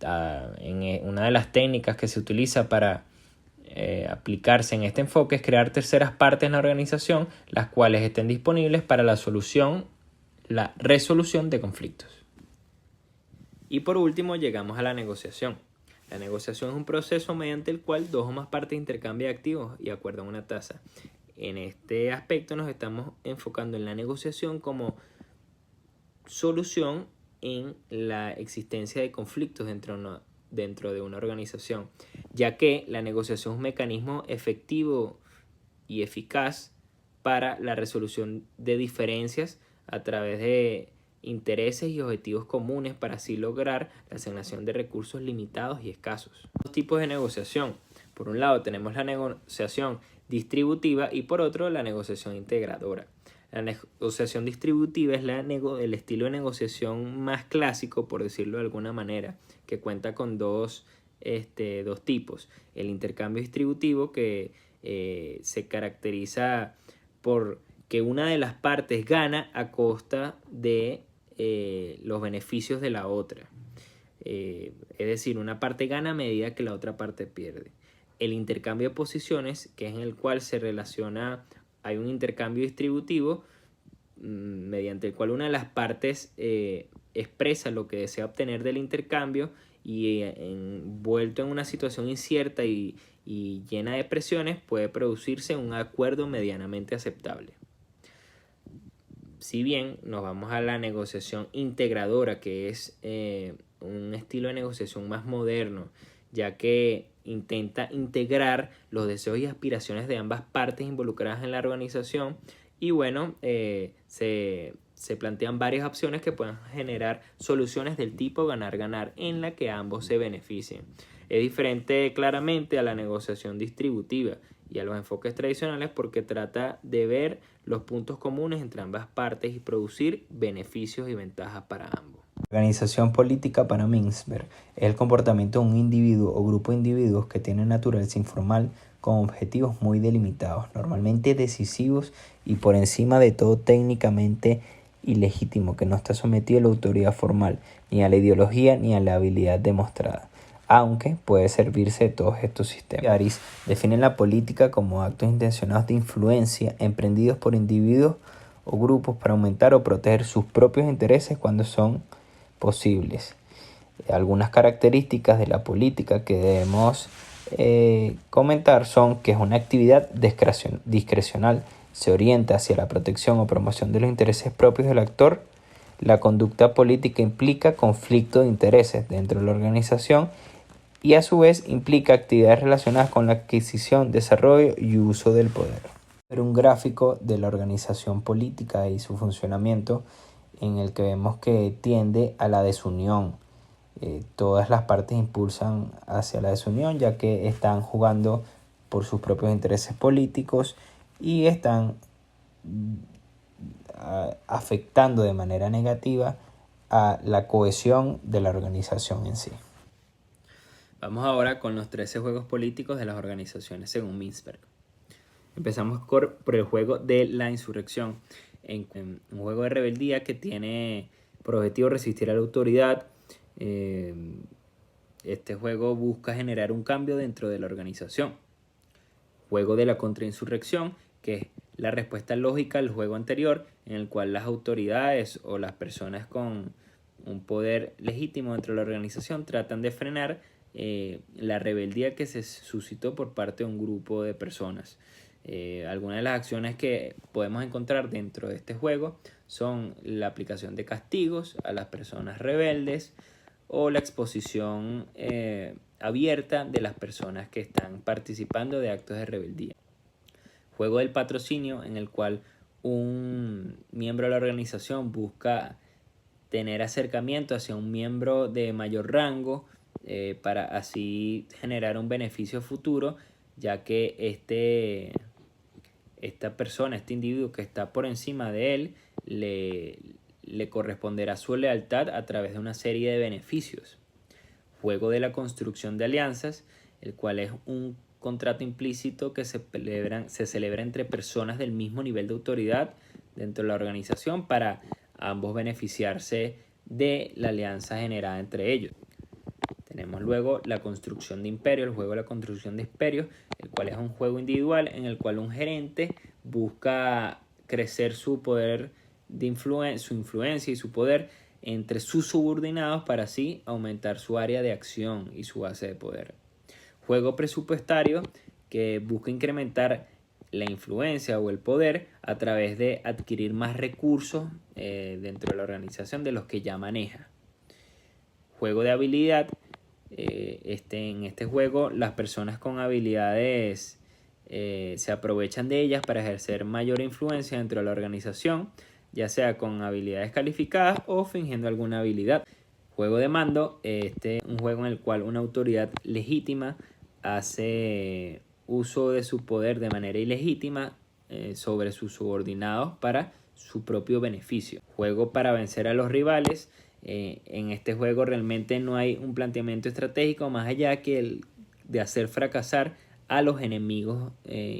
Una de las técnicas que se utiliza para aplicarse en este enfoque es crear terceras partes en la organización, las cuales estén disponibles para la resolución de conflictos. Y por último llegamos a la negociación. La negociación es un proceso mediante el cual 2 o más partes intercambian activos y acuerdan una tasa. En este aspecto nos estamos enfocando en la negociación como solución en la existencia de conflictos dentro de una organización, ya que la negociación es un mecanismo efectivo y eficaz para la resolución de diferencias a través de intereses y objetivos comunes, para así lograr la asignación de recursos limitados y escasos. 2 tipos de negociación. Por un lado tenemos la negociación distributiva y por otro la negociación integradora. La negociación distributiva es el estilo de negociación más clásico, por decirlo de alguna manera, que cuenta con dos tipos. El intercambio distributivo, que se caracteriza por que una de las partes gana a costa de los beneficios de la otra. Es decir, una parte gana a medida que la otra parte pierde. El intercambio de posiciones, que es en el cual hay un intercambio distributivo mediante el cual una de las partes expresa lo que desea obtener del intercambio, y envuelto en una situación incierta y llena de presiones, puede producirse un acuerdo medianamente aceptable. Si bien nos vamos a la negociación integradora, que es un estilo de negociación más moderno, ya que intenta integrar los deseos y aspiraciones de ambas partes involucradas en la organización, y bueno, se se plantean varias opciones que pueden generar soluciones del tipo ganar-ganar en la que ambos se beneficien. Es diferente claramente a la negociación distributiva y a los enfoques tradicionales porque trata de ver los puntos comunes entre ambas partes y producir beneficios y ventajas para ambos. Organización política para Mintzberg es el comportamiento de un individuo o grupo de individuos que tienen naturaleza informal con objetivos muy delimitados, normalmente decisivos y por encima de todo técnicamente ilegítimo, que no está sometido a la autoridad formal, ni a la ideología ni a la habilidad demostrada, aunque puede servirse de todos estos sistemas. Aris define la política como actos intencionados de influencia emprendidos por individuos o grupos para aumentar o proteger sus propios intereses cuando son posibles. Algunas características de la política que debemos comentar son que es una actividad discrecional, se orienta hacia la protección o promoción de los intereses propios del actor. La conducta política implica conflicto de intereses dentro de la organización y a su vez implica actividades relacionadas con la adquisición, desarrollo y uso del poder. Un gráfico de la organización política y su funcionamiento en el que vemos que tiende a la desunión. Todas las partes impulsan hacia la desunión ya que están jugando por sus propios intereses políticos y están afectando de manera negativa a la cohesión de la organización en sí. Vamos ahora con los 13 juegos políticos de las organizaciones según Mintzberg. Empezamos por el juego de la insurrección, un juego de rebeldía que tiene por objetivo resistir a la autoridad. Este juego busca generar un cambio dentro de la organización. Juego de la contrainsurrección, que es la respuesta lógica al juego anterior, en el cual las autoridades o las personas con un poder legítimo dentro de la organización tratan de frenar la rebeldía que se suscitó por parte de un grupo de personas. Algunas de las acciones que podemos encontrar dentro de este juego son la aplicación de castigos a las personas rebeldes o la exposición abierta de las personas que están participando de actos de rebeldía. Juego del patrocinio, en el cual un miembro de la organización busca tener acercamiento hacia un miembro de mayor rango para así generar un beneficio futuro, ya que esta persona, este individuo que está por encima de él, le corresponderá su lealtad a través de una serie de beneficios. Juego de la construcción de alianzas, el cual es un contrato implícito que se celebra entre personas del mismo nivel de autoridad dentro de la organización para ambos beneficiarse de la alianza generada entre ellos. Tenemos luego la construcción de imperios, el juego de la construcción de imperios, el cual es un juego individual en el cual un gerente busca crecer su poder de su influencia y su poder entre sus subordinados para así aumentar su área de acción y su base de poder. Juego presupuestario, que busca incrementar la influencia o el poder a través de adquirir más recursos dentro de la organización de los que ya maneja. Juego de habilidad. En este juego las personas con habilidades se aprovechan de ellas para ejercer mayor influencia dentro de la organización, ya sea con habilidades calificadas o fingiendo alguna habilidad. Juego de mando, un juego en el cual una autoridad legítima hace uso de su poder de manera ilegítima sobre sus subordinados para su propio beneficio. Juego para vencer a los rivales. En este juego realmente no hay un planteamiento estratégico más allá que el de hacer fracasar a los enemigos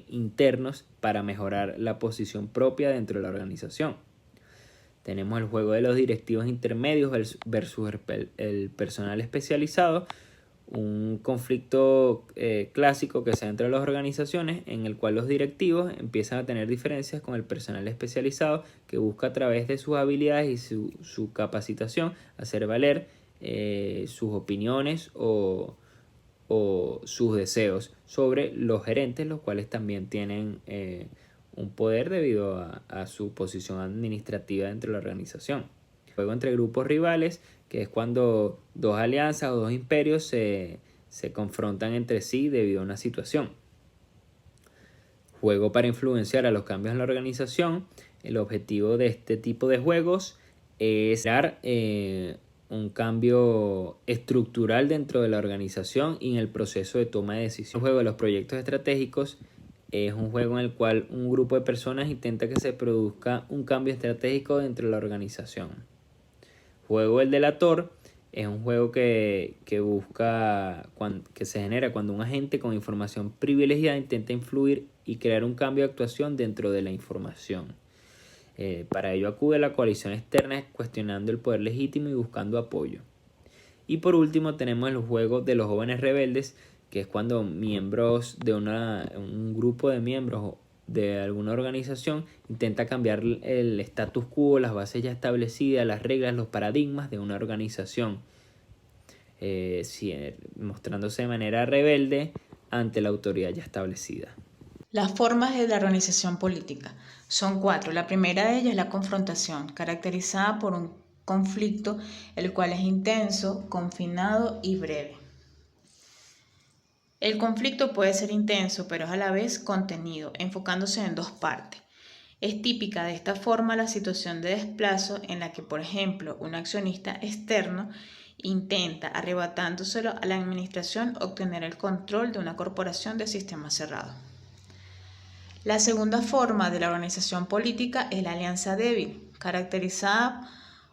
internos para mejorar la posición propia dentro de la organización. Tenemos el juego de los directivos intermedios versus el personal especializado, un conflicto clásico que se da entre las organizaciones en el cual los directivos empiezan a tener diferencias con el personal especializado que busca a través de sus habilidades y su capacitación hacer valer sus opiniones o sus deseos sobre los gerentes, los cuales también tienen un poder debido a su posición administrativa dentro de la organización. Juego entre grupos rivales, que es cuando dos alianzas o dos imperios se confrontan entre sí debido a una situación. Juego para influenciar a los cambios en la organización, El objetivo de este tipo de juegos es dar un cambio estructural dentro de la organización y en el proceso de toma de decisiones. El juego de los proyectos estratégicos es un juego en el cual un grupo de personas intenta que se produzca un cambio estratégico dentro de la organización. Juego El Delator es un juego que se genera cuando un agente con información privilegiada intenta influir y crear un cambio de actuación dentro de la información. Para ello acude la coalición externa cuestionando el poder legítimo y buscando apoyo. Y por último tenemos el juego de los jóvenes rebeldes, que es cuando miembros de un grupo de miembros de alguna organización intenta cambiar el status quo, las bases ya establecidas, las reglas, los paradigmas de una organización, mostrándose de manera rebelde ante la autoridad ya establecida. Las formas de la organización política son 4. La primera de ellas es la confrontación, caracterizada por un conflicto el cual es intenso, confinado y breve. El conflicto puede ser intenso, pero es a la vez contenido, enfocándose en 2 partes. Es típica de esta forma la situación de desplazo en la que, por ejemplo, un accionista externo intenta, arrebatándoselo a la administración, obtener el control de una corporación de sistema cerrado. La segunda forma de la organización política es la alianza débil, caracterizada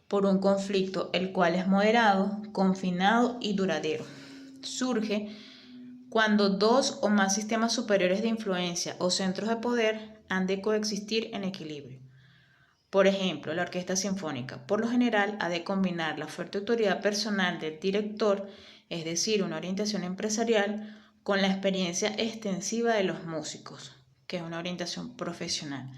por un conflicto el cual es moderado, confinado y duradero. Surge cuando 2 o más sistemas superiores de influencia o centros de poder han de coexistir en equilibrio. Por ejemplo, la orquesta sinfónica, por lo general, ha de combinar la fuerte autoridad personal del director, es decir, una orientación empresarial, con la experiencia extensiva de los músicos, que es una orientación profesional.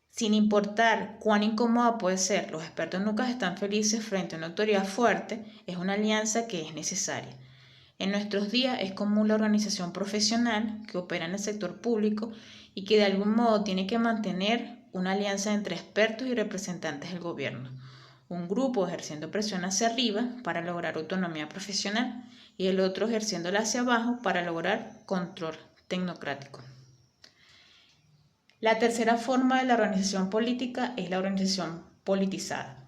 Sin importar cuán incómoda puede ser, los expertos nunca están felices frente a una autoridad fuerte, es una alianza que es necesaria. En nuestros días es común la organización profesional que opera en el sector público y que de algún modo tiene que mantener una alianza entre expertos y representantes del gobierno. Un grupo ejerciendo presión hacia arriba para lograr autonomía profesional y el otro ejerciéndola hacia abajo para lograr control tecnocrático. La tercera forma de la organización política es la organización politizada,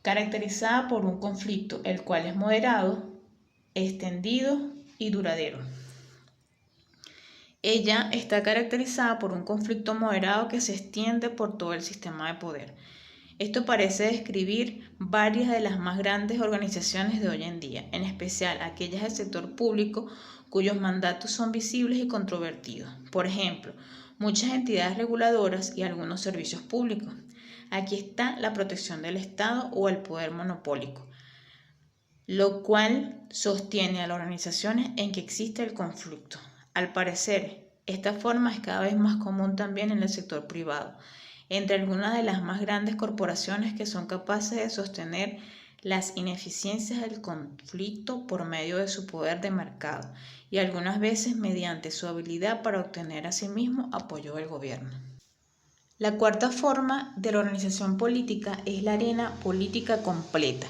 caracterizada por un conflicto el cual es moderado, extendido y duradero. Ella está caracterizada por un conflicto moderado que se extiende por todo el sistema de poder. Esto parece describir varias de las más grandes organizaciones de hoy en día, en especial aquellas del sector público cuyos mandatos son visibles y controvertidos. Por ejemplo, muchas entidades reguladoras y algunos servicios públicos. Aquí está la protección del Estado o el poder monopólico, lo cual sostiene a las organizaciones en que existe el conflicto. Al parecer, esta forma es cada vez más común también en el sector privado, entre algunas de las más grandes corporaciones que son capaces de sostener las ineficiencias del conflicto por medio de su poder de mercado y algunas veces mediante su habilidad para obtener a sí mismo apoyo del gobierno. La cuarta forma de la organización política es la arena política completa,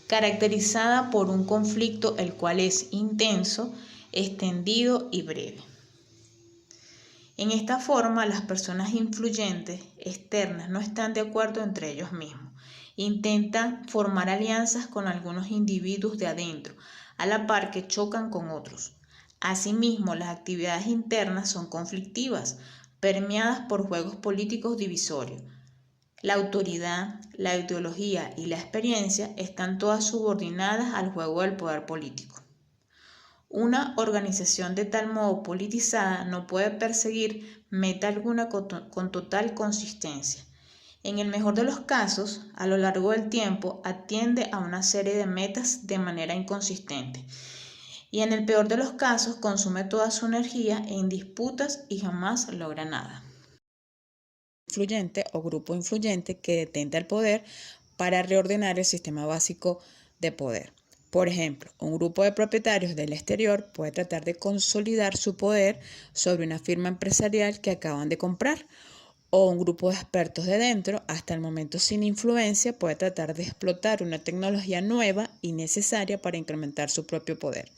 caracterizada por un conflicto el cual es intenso, extendido y breve. En esta forma, las personas influyentes externas no están de acuerdo entre ellos mismos. Intentan formar alianzas con algunos individuos de adentro, a la par que chocan con otros. Asimismo, las actividades internas son conflictivas, permeadas por juegos políticos divisorios. La autoridad, la ideología y la experiencia están todas subordinadas al juego del poder político. Una organización de tal modo politizada no puede perseguir meta alguna con total consistencia. En el mejor de los casos, a lo largo del tiempo, atiende a una serie de metas de manera inconsistente. Y en el peor de los casos, consume toda su energía en disputas y jamás logra nada. Influyente o grupo influyente que detenta el poder para reordenar el sistema básico de poder. Por ejemplo, un grupo de propietarios del exterior puede tratar de consolidar su poder sobre una firma empresarial que acaban de comprar, o un grupo de expertos de dentro, hasta el momento sin influencia, puede tratar de explotar una tecnología nueva y necesaria para incrementar su propio poder,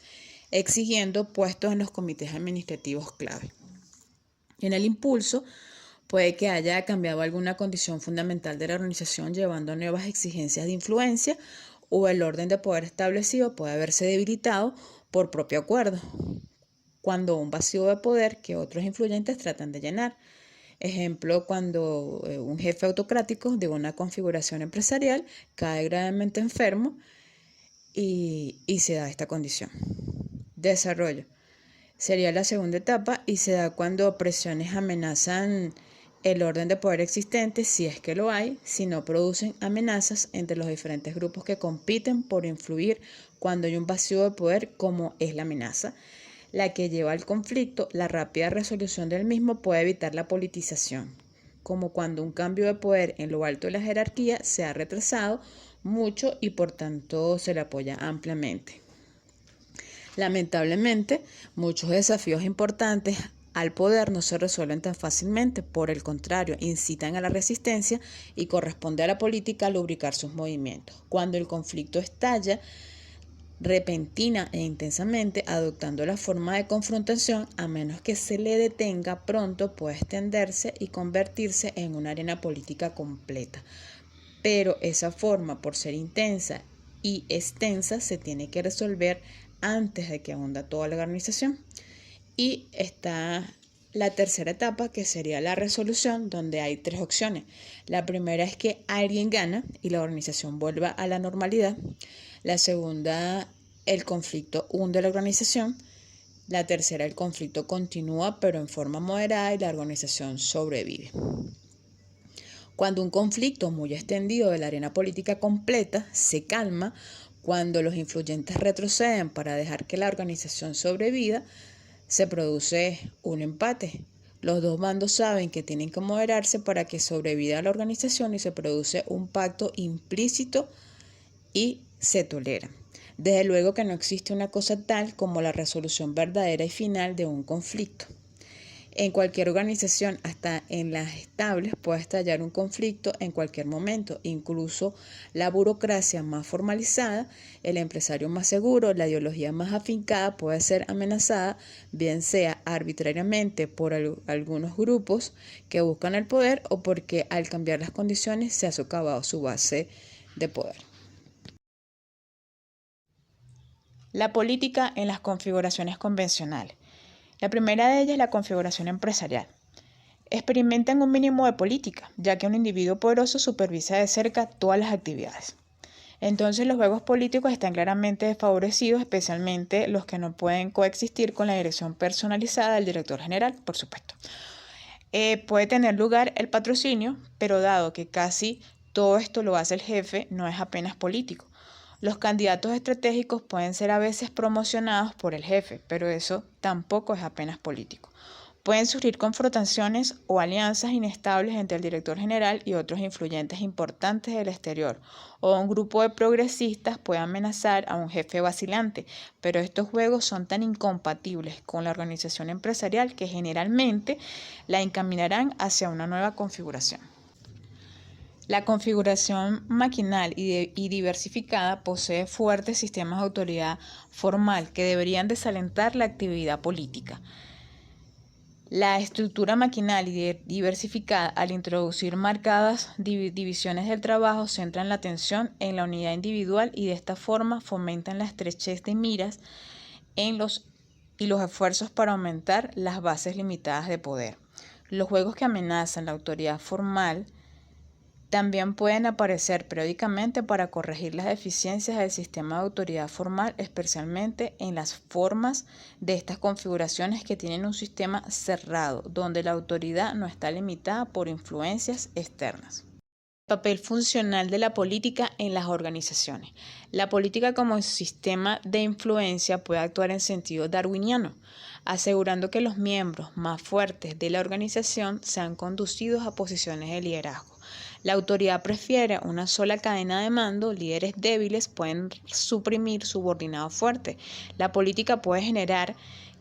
exigiendo puestos en los comités administrativos clave. En el impulso, Puede que haya cambiado alguna condición fundamental de la organización llevando a nuevas exigencias de influencia, o el orden de poder establecido puede haberse debilitado por propio acuerdo, cuando un vacío de poder que otros influyentes tratan de llenar. Ejemplo, cuando un jefe autocrático de una configuración empresarial cae gravemente enfermo y se da esta condición. Desarrollo. Sería la segunda etapa y se da cuando presiones amenazan el orden de poder existente, si es que lo hay, si no producen amenazas entre los diferentes grupos que compiten por influir cuando hay un vacío de poder, como es la amenaza, la que lleva al conflicto. La rápida resolución del mismo puede evitar la politización, como cuando un cambio de poder en lo alto de la jerarquía se ha retrasado mucho y por tanto se le apoya ampliamente. Lamentablemente, muchos desafíos importantes al poder no se resuelven tan fácilmente, por el contrario, incitan a la resistencia y corresponde a la política lubricar sus movimientos. Cuando el conflicto estalla repentina e intensamente, adoptando la forma de confrontación, a menos que se le detenga pronto, puede extenderse y convertirse en una arena política completa. Pero esa forma, por ser intensa y extensa, se tiene que resolver antes de que hunda toda la organización. Y está la tercera etapa, que sería la resolución, donde hay tres opciones. La primera es que alguien gana y la organización vuelva a la normalidad. La segunda, el conflicto hunde la organización. La tercera, el conflicto continúa pero en forma moderada y la organización sobrevive. Cuando un conflicto muy extendido de la arena política completa se calma, cuando los influyentes retroceden para dejar que la organización sobreviva, se produce un empate. Los dos bandos saben que tienen que moderarse para que sobreviva la organización y se produce un pacto implícito y se tolera. Desde luego que no existe una cosa tal como la resolución verdadera y final de un conflicto. En cualquier organización, hasta en las estables, puede estallar un conflicto en cualquier momento. Incluso la burocracia más formalizada, el empresario más seguro, la ideología más afincada puede ser amenazada, bien sea arbitrariamente por algunos grupos que buscan el poder o porque al cambiar las condiciones se ha socavado su base de poder. La política en las configuraciones convencionales. La primera de ellas es la configuración empresarial. Experimentan un mínimo de política, ya que un individuo poderoso supervisa de cerca todas las actividades. Entonces los juegos políticos están claramente desfavorecidos, especialmente los que no pueden coexistir con la dirección personalizada del director general, por supuesto. Puede tener lugar el patrocinio, pero dado que casi todo esto lo hace el jefe, no es apenas político. Los candidatos estratégicos pueden ser a veces promocionados por el jefe, pero eso tampoco es apenas político. Pueden surgir confrontaciones o alianzas inestables entre el director general y otros influyentes importantes del exterior, o un grupo de progresistas puede amenazar a un jefe vacilante, pero estos juegos son tan incompatibles con la organización empresarial que generalmente la encaminarán hacia una nueva configuración. La configuración maquinal y diversificada posee fuertes sistemas de autoridad formal que deberían desalentar la actividad política. La estructura maquinal y diversificada, al introducir marcadas divisiones del trabajo, centran la atención en la unidad individual y de esta forma fomentan la estrechez de miras y los esfuerzos para aumentar las bases limitadas de poder. Los juegos que amenazan la autoridad formal también pueden aparecer periódicamente para corregir las deficiencias del sistema de autoridad formal, especialmente en las formas de estas configuraciones que tienen un sistema cerrado, donde la autoridad no está limitada por influencias externas. Papel funcional de la política en las organizaciones. La política como sistema de influencia puede actuar en sentido darwiniano, asegurando que los miembros más fuertes de la organización sean conducidos a posiciones de liderazgo. La autoridad prefiere una sola cadena de mando, líderes débiles pueden suprimir subordinados fuertes. La política puede generar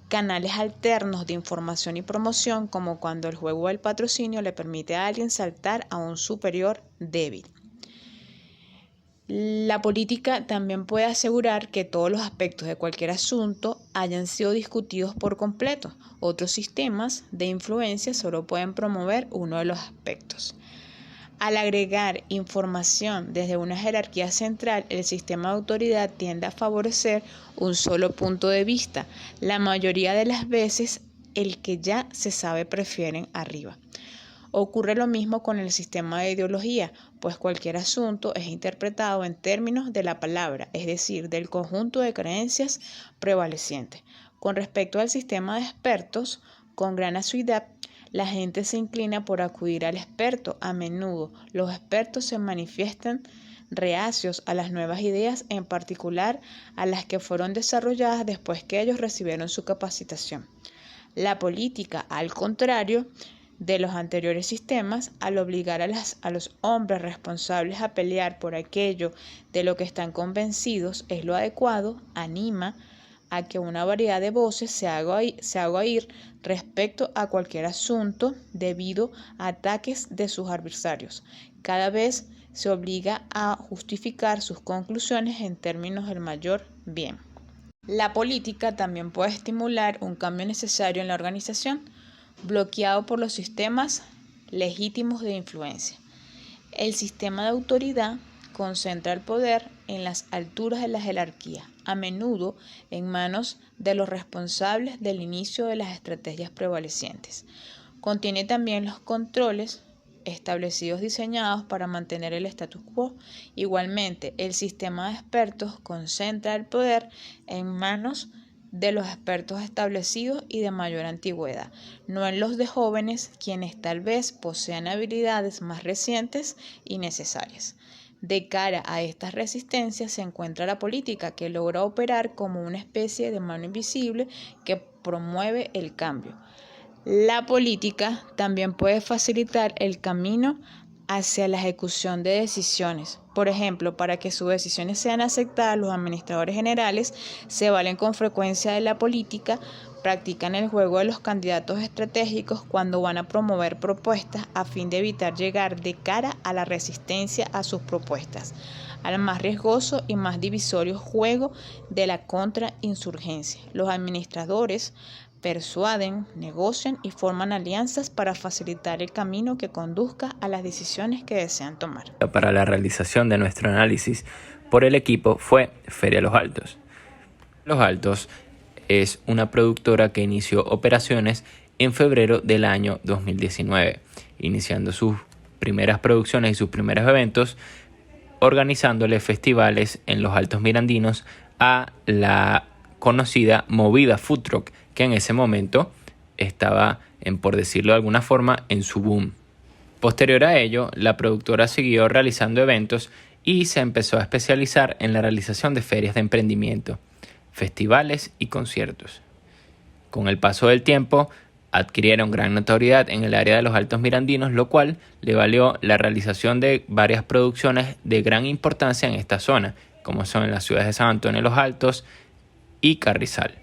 canales alternos de información y promoción, como cuando el juego del patrocinio le permite a alguien saltar a un superior débil. La política también puede asegurar que todos los aspectos de cualquier asunto hayan sido discutidos por completo. Otros sistemas de influencia solo pueden promover uno de los aspectos. Al agregar información desde una jerarquía central, el sistema de autoridad tiende a favorecer un solo punto de vista. La mayoría de las veces, el que ya se sabe prefieren arriba. Ocurre lo mismo con el sistema de ideología, pues cualquier asunto es interpretado en términos de la palabra, es decir, del conjunto de creencias prevalecientes. Con respecto al sistema de expertos, con gran asiduidad, la gente se inclina por acudir al experto. A menudo, los expertos se manifiestan reacios a las nuevas ideas, en particular a las que fueron desarrolladas después que ellos recibieron su capacitación. La política, al contrario de los anteriores sistemas, al obligar a los hombres responsables a pelear por aquello de lo que están convencidos es lo adecuado, anima a que una variedad de voces se haga oír respecto a cualquier asunto debido a ataques de sus adversarios. Cada vez se obliga a justificar sus conclusiones en términos del mayor bien. La política también puede estimular un cambio necesario en la organización, bloqueado por los sistemas legítimos de influencia. El sistema de autoridad concentra el poder en las alturas de la jerarquía, a menudo en manos de los responsables del inicio de las estrategias prevalecientes. Contiene también los controles establecidos diseñados para mantener el status quo. Igualmente, el sistema de expertos concentra el poder en manos de los expertos establecidos y de mayor antigüedad, no en los de jóvenes, quienes tal vez posean habilidades más recientes y necesarias. De cara a estas resistencias se encuentra la política, que logra operar como una especie de mano invisible que promueve el cambio. La política también puede facilitar el camino hacia la ejecución de decisiones. Por ejemplo, para que sus decisiones sean aceptadas, los administradores generales se valen con frecuencia de la política, practican el juego de los candidatos estratégicos cuando van a promover propuestas a fin de evitar llegar de cara a la resistencia a sus propuestas, al más riesgoso y más divisorio juego de la contrainsurgencia. Los administradores persuaden, negocian y forman alianzas para facilitar el camino que conduzca a las decisiones que desean tomar. Para la realización de nuestro análisis por el equipo fue Feria Los Altos. Los Altos es una productora que inició operaciones en febrero del año 2019, iniciando sus primeras producciones y sus primeros eventos, organizándole festivales en los Altos Mirandinos a la conocida Movida Food Truck, que en ese momento estaba, por decirlo de alguna forma, en su boom. Posterior a ello, la productora siguió realizando eventos y se empezó a especializar en la realización de ferias de emprendimiento, festivales y conciertos. Con el paso del tiempo, adquirieron gran notoriedad en el área de los Altos Mirandinos, lo cual le valió la realización de varias producciones de gran importancia en esta zona, como son las ciudades de San Antonio de los Altos y Carrizal.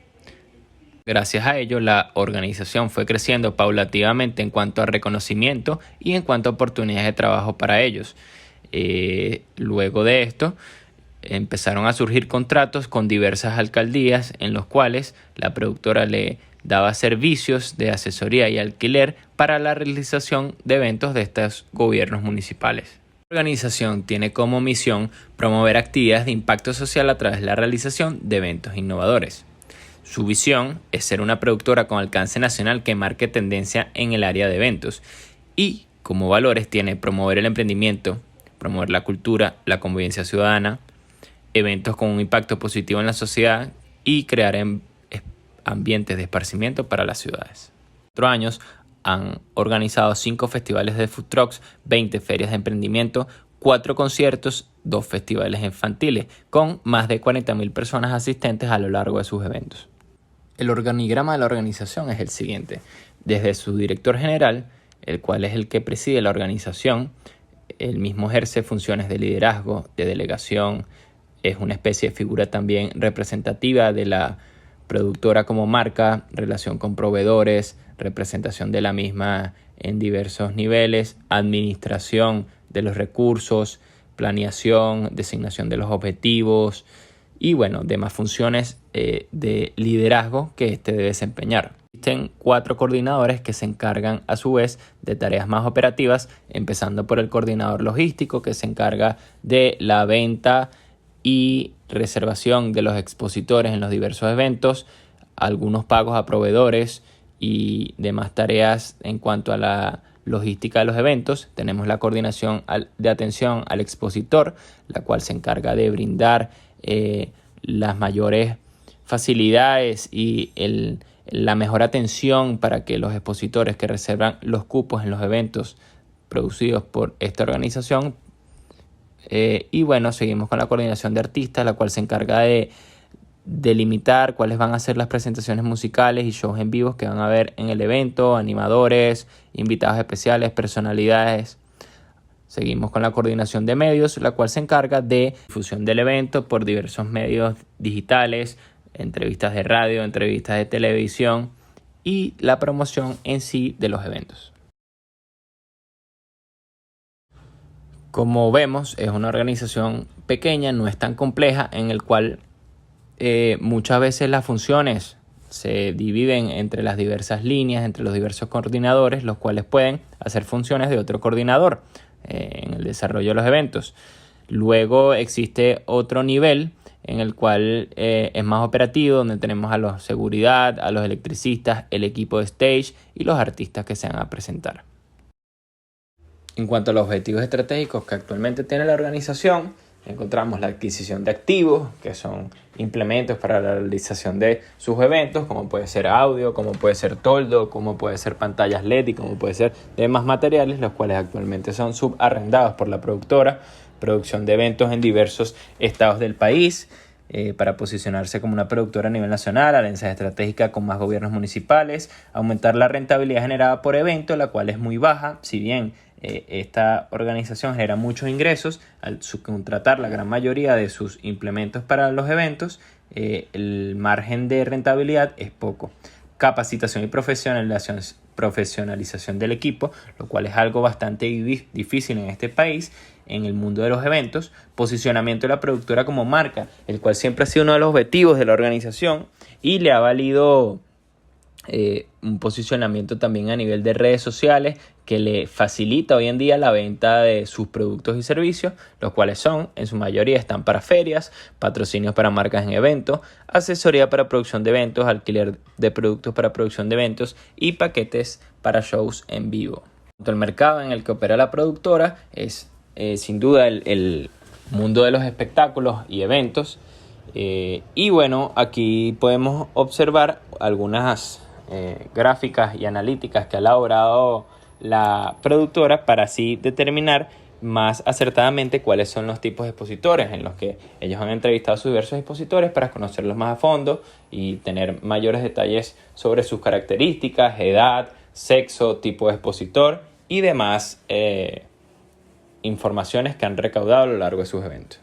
Gracias a ello, la organización fue creciendo paulativamente en cuanto a reconocimiento y en cuanto a oportunidades de trabajo para ellos. Luego de esto, empezaron a surgir contratos con diversas alcaldías en los cuales la productora le daba servicios de asesoría y alquiler para la realización de eventos de estos gobiernos municipales. La organización tiene como misión promover actividades de impacto social a través de la realización de eventos innovadores. Su visión es ser una productora con alcance nacional que marque tendencia en el área de eventos y como valores tiene promover el emprendimiento, promover la cultura, la convivencia ciudadana, eventos con un impacto positivo en la sociedad y crear ambientes de esparcimiento para las ciudades. En 4 años han organizado 5 festivales de food trucks, 20 ferias de emprendimiento, 4 conciertos, 2 festivales infantiles, con más de 40.000 personas asistentes a lo largo de sus eventos. El organigrama de la organización es el siguiente. Desde su director general, el cual es el que preside la organización, él mismo ejerce funciones de liderazgo, de delegación, es una especie de figura también representativa de la productora como marca, relación con proveedores, representación de la misma en diversos niveles, administración de los recursos, planeación, designación de los objetivos y demás funciones de liderazgo que éste debe desempeñar. Existen 4 coordinadores que se encargan a su vez de tareas más operativas, empezando por el coordinador logístico, que se encarga de la venta y reservación de los expositores en los diversos eventos, algunos pagos a proveedores y demás tareas en cuanto a la logística de los eventos. Tenemos la coordinación de atención al expositor, la cual se encarga de brindar las mayores facilidades y la mejor atención para que los expositores que reservan los cupos en los eventos producidos por esta organización. Seguimos con la coordinación de artistas, la cual se encarga de delimitar cuáles van a ser las presentaciones musicales y shows en vivos que van a haber en el evento, animadores, invitados especiales, personalidades. Seguimos con la coordinación de medios, la cual se encarga de difusión del evento por diversos medios digitales, entrevistas de radio, entrevistas de televisión y la promoción en sí de los eventos. Como vemos, es una organización pequeña, no es tan compleja, en el cual muchas veces las funciones se dividen entre las diversas líneas, entre los diversos coordinadores, los cuales pueden hacer funciones de otro coordinador en el desarrollo de los eventos. Luego existe otro nivel en el cual es más operativo, donde tenemos a los seguridad, a los electricistas, el equipo de stage y los artistas que se van a presentar. En cuanto a los objetivos estratégicos que actualmente tiene la organización, encontramos la adquisición de activos, que son implementos para la realización de sus eventos, como puede ser audio, como puede ser toldo, como puede ser pantallas LED y como puede ser demás materiales, los cuales actualmente son subarrendados por la productora, producción de eventos en diversos estados del país, para posicionarse como una productora a nivel nacional, alianza estratégica con más gobiernos municipales, aumentar la rentabilidad generada por evento, la cual es muy baja, si bien esta organización genera muchos ingresos al subcontratar la gran mayoría de sus implementos para los eventos. El margen de rentabilidad es poco. Capacitación y profesionalización del equipo, lo cual es algo bastante difícil en este país, en el mundo de los eventos. Posicionamiento de la productora como marca, el cual siempre ha sido uno de los objetivos de la organización y le ha valido un posicionamiento también a nivel de redes sociales que le facilita hoy en día la venta de sus productos y servicios, los cuales en su mayoría están para ferias, patrocinios para marcas en eventos, asesoría para producción de eventos, alquiler de productos para producción de eventos y paquetes para shows en vivo. El mercado en el que opera la productora es sin duda el mundo de los espectáculos y eventos. Aquí podemos observar algunas gráficas y analíticas que ha elaborado la productora para así determinar más acertadamente cuáles son los tipos de expositores, en los que ellos han entrevistado a sus diversos expositores para conocerlos más a fondo y tener mayores detalles sobre sus características, edad, sexo, tipo de expositor y demás informaciones que han recaudado a lo largo de sus eventos.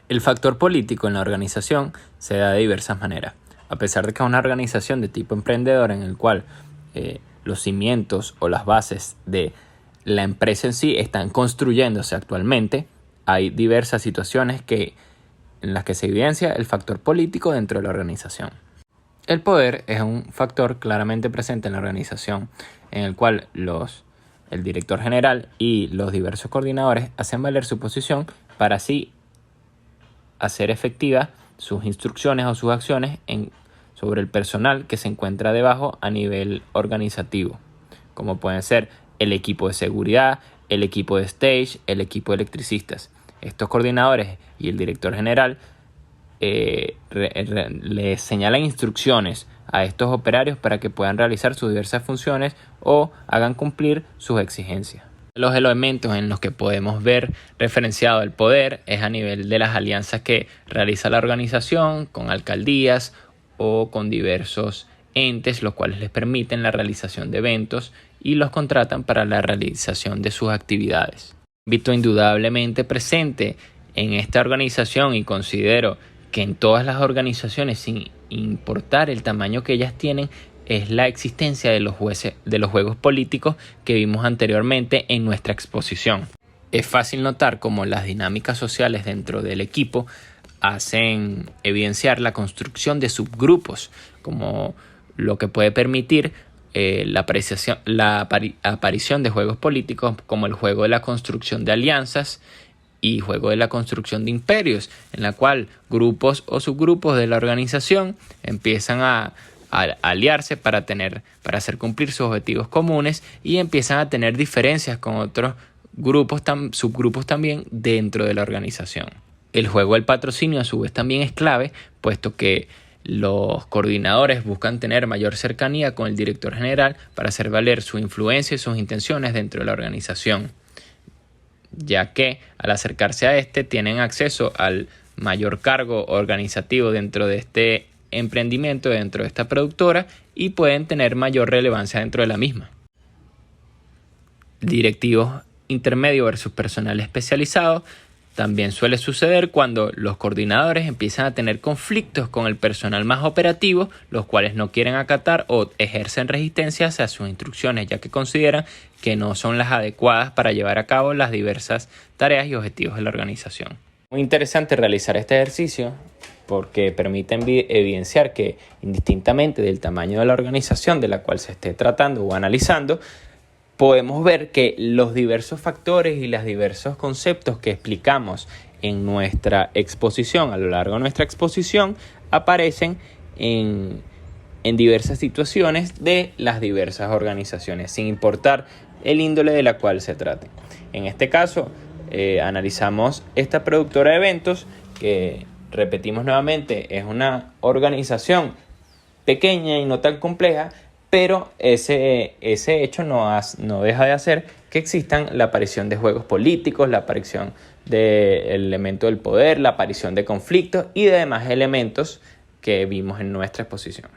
El factor político en la organización se da de diversas maneras. A pesar de que es una organización de tipo emprendedor en el cual los cimientos o las bases de la empresa en sí están construyéndose actualmente, hay diversas situaciones en las que se evidencia el factor político dentro de la organización. El poder es un factor claramente presente en la organización, en el cual el director general y los diversos coordinadores hacen valer su posición para así hacer efectivas sus instrucciones o sus acciones sobre el personal que se encuentra debajo a nivel organizativo, como pueden ser el equipo de seguridad, el equipo de stage, el equipo de electricistas. Estos coordinadores y el director general le señalan instrucciones a estos operarios para que puedan realizar sus diversas funciones o hagan cumplir sus exigencias. Los elementos en los que podemos ver referenciado el poder es a nivel de las alianzas que realiza la organización con alcaldías o con diversos entes, los cuales les permiten la realización de eventos y los contratan para la realización de sus actividades. Ámbito indudablemente presente en esta organización, y considero que en todas las organizaciones, sin importar el tamaño que ellas tienen, es la existencia de los juegos políticos que vimos anteriormente en nuestra exposición. Es fácil notar cómo las dinámicas sociales dentro del equipo hacen evidenciar la construcción de subgrupos, como lo que puede permitir la aparición de juegos políticos como el juego de la construcción de alianzas y juego de la construcción de imperios, en la cual grupos o subgrupos de la organización empiezan a aliarse para hacer cumplir sus objetivos comunes y empiezan a tener diferencias con otros subgrupos también dentro de la organización. El juego del patrocinio a su vez también es clave, puesto que los coordinadores buscan tener mayor cercanía con el director general para hacer valer su influencia y sus intenciones dentro de la organización, ya que al acercarse a este tienen acceso al mayor cargo organizativo dentro de este emprendimiento, dentro de esta productora, y pueden tener mayor relevancia dentro de la misma. Directivos intermedio versus personal especializado. También suele suceder cuando los coordinadores empiezan a tener conflictos con el personal más operativo, los cuales no quieren acatar o ejercen resistencia hacia sus instrucciones, ya que consideran que no son las adecuadas para llevar a cabo las diversas tareas y objetivos de la organización. Muy interesante realizar este ejercicio porque permite evidenciar que, indistintamente del tamaño de la organización de la cual se esté tratando o analizando, podemos ver que los diversos factores y los diversos conceptos que explicamos en nuestra exposición, a lo largo de nuestra exposición, aparecen en diversas situaciones de las diversas organizaciones, sin importar el índole de la cual se trate. En este caso, analizamos esta productora de eventos que, repetimos nuevamente, es una organización pequeña y no tan compleja, pero ese hecho no deja de hacer que existan la aparición de juegos políticos, la aparición del elemento del poder, la aparición de conflictos y de demás elementos que vimos en nuestra exposición.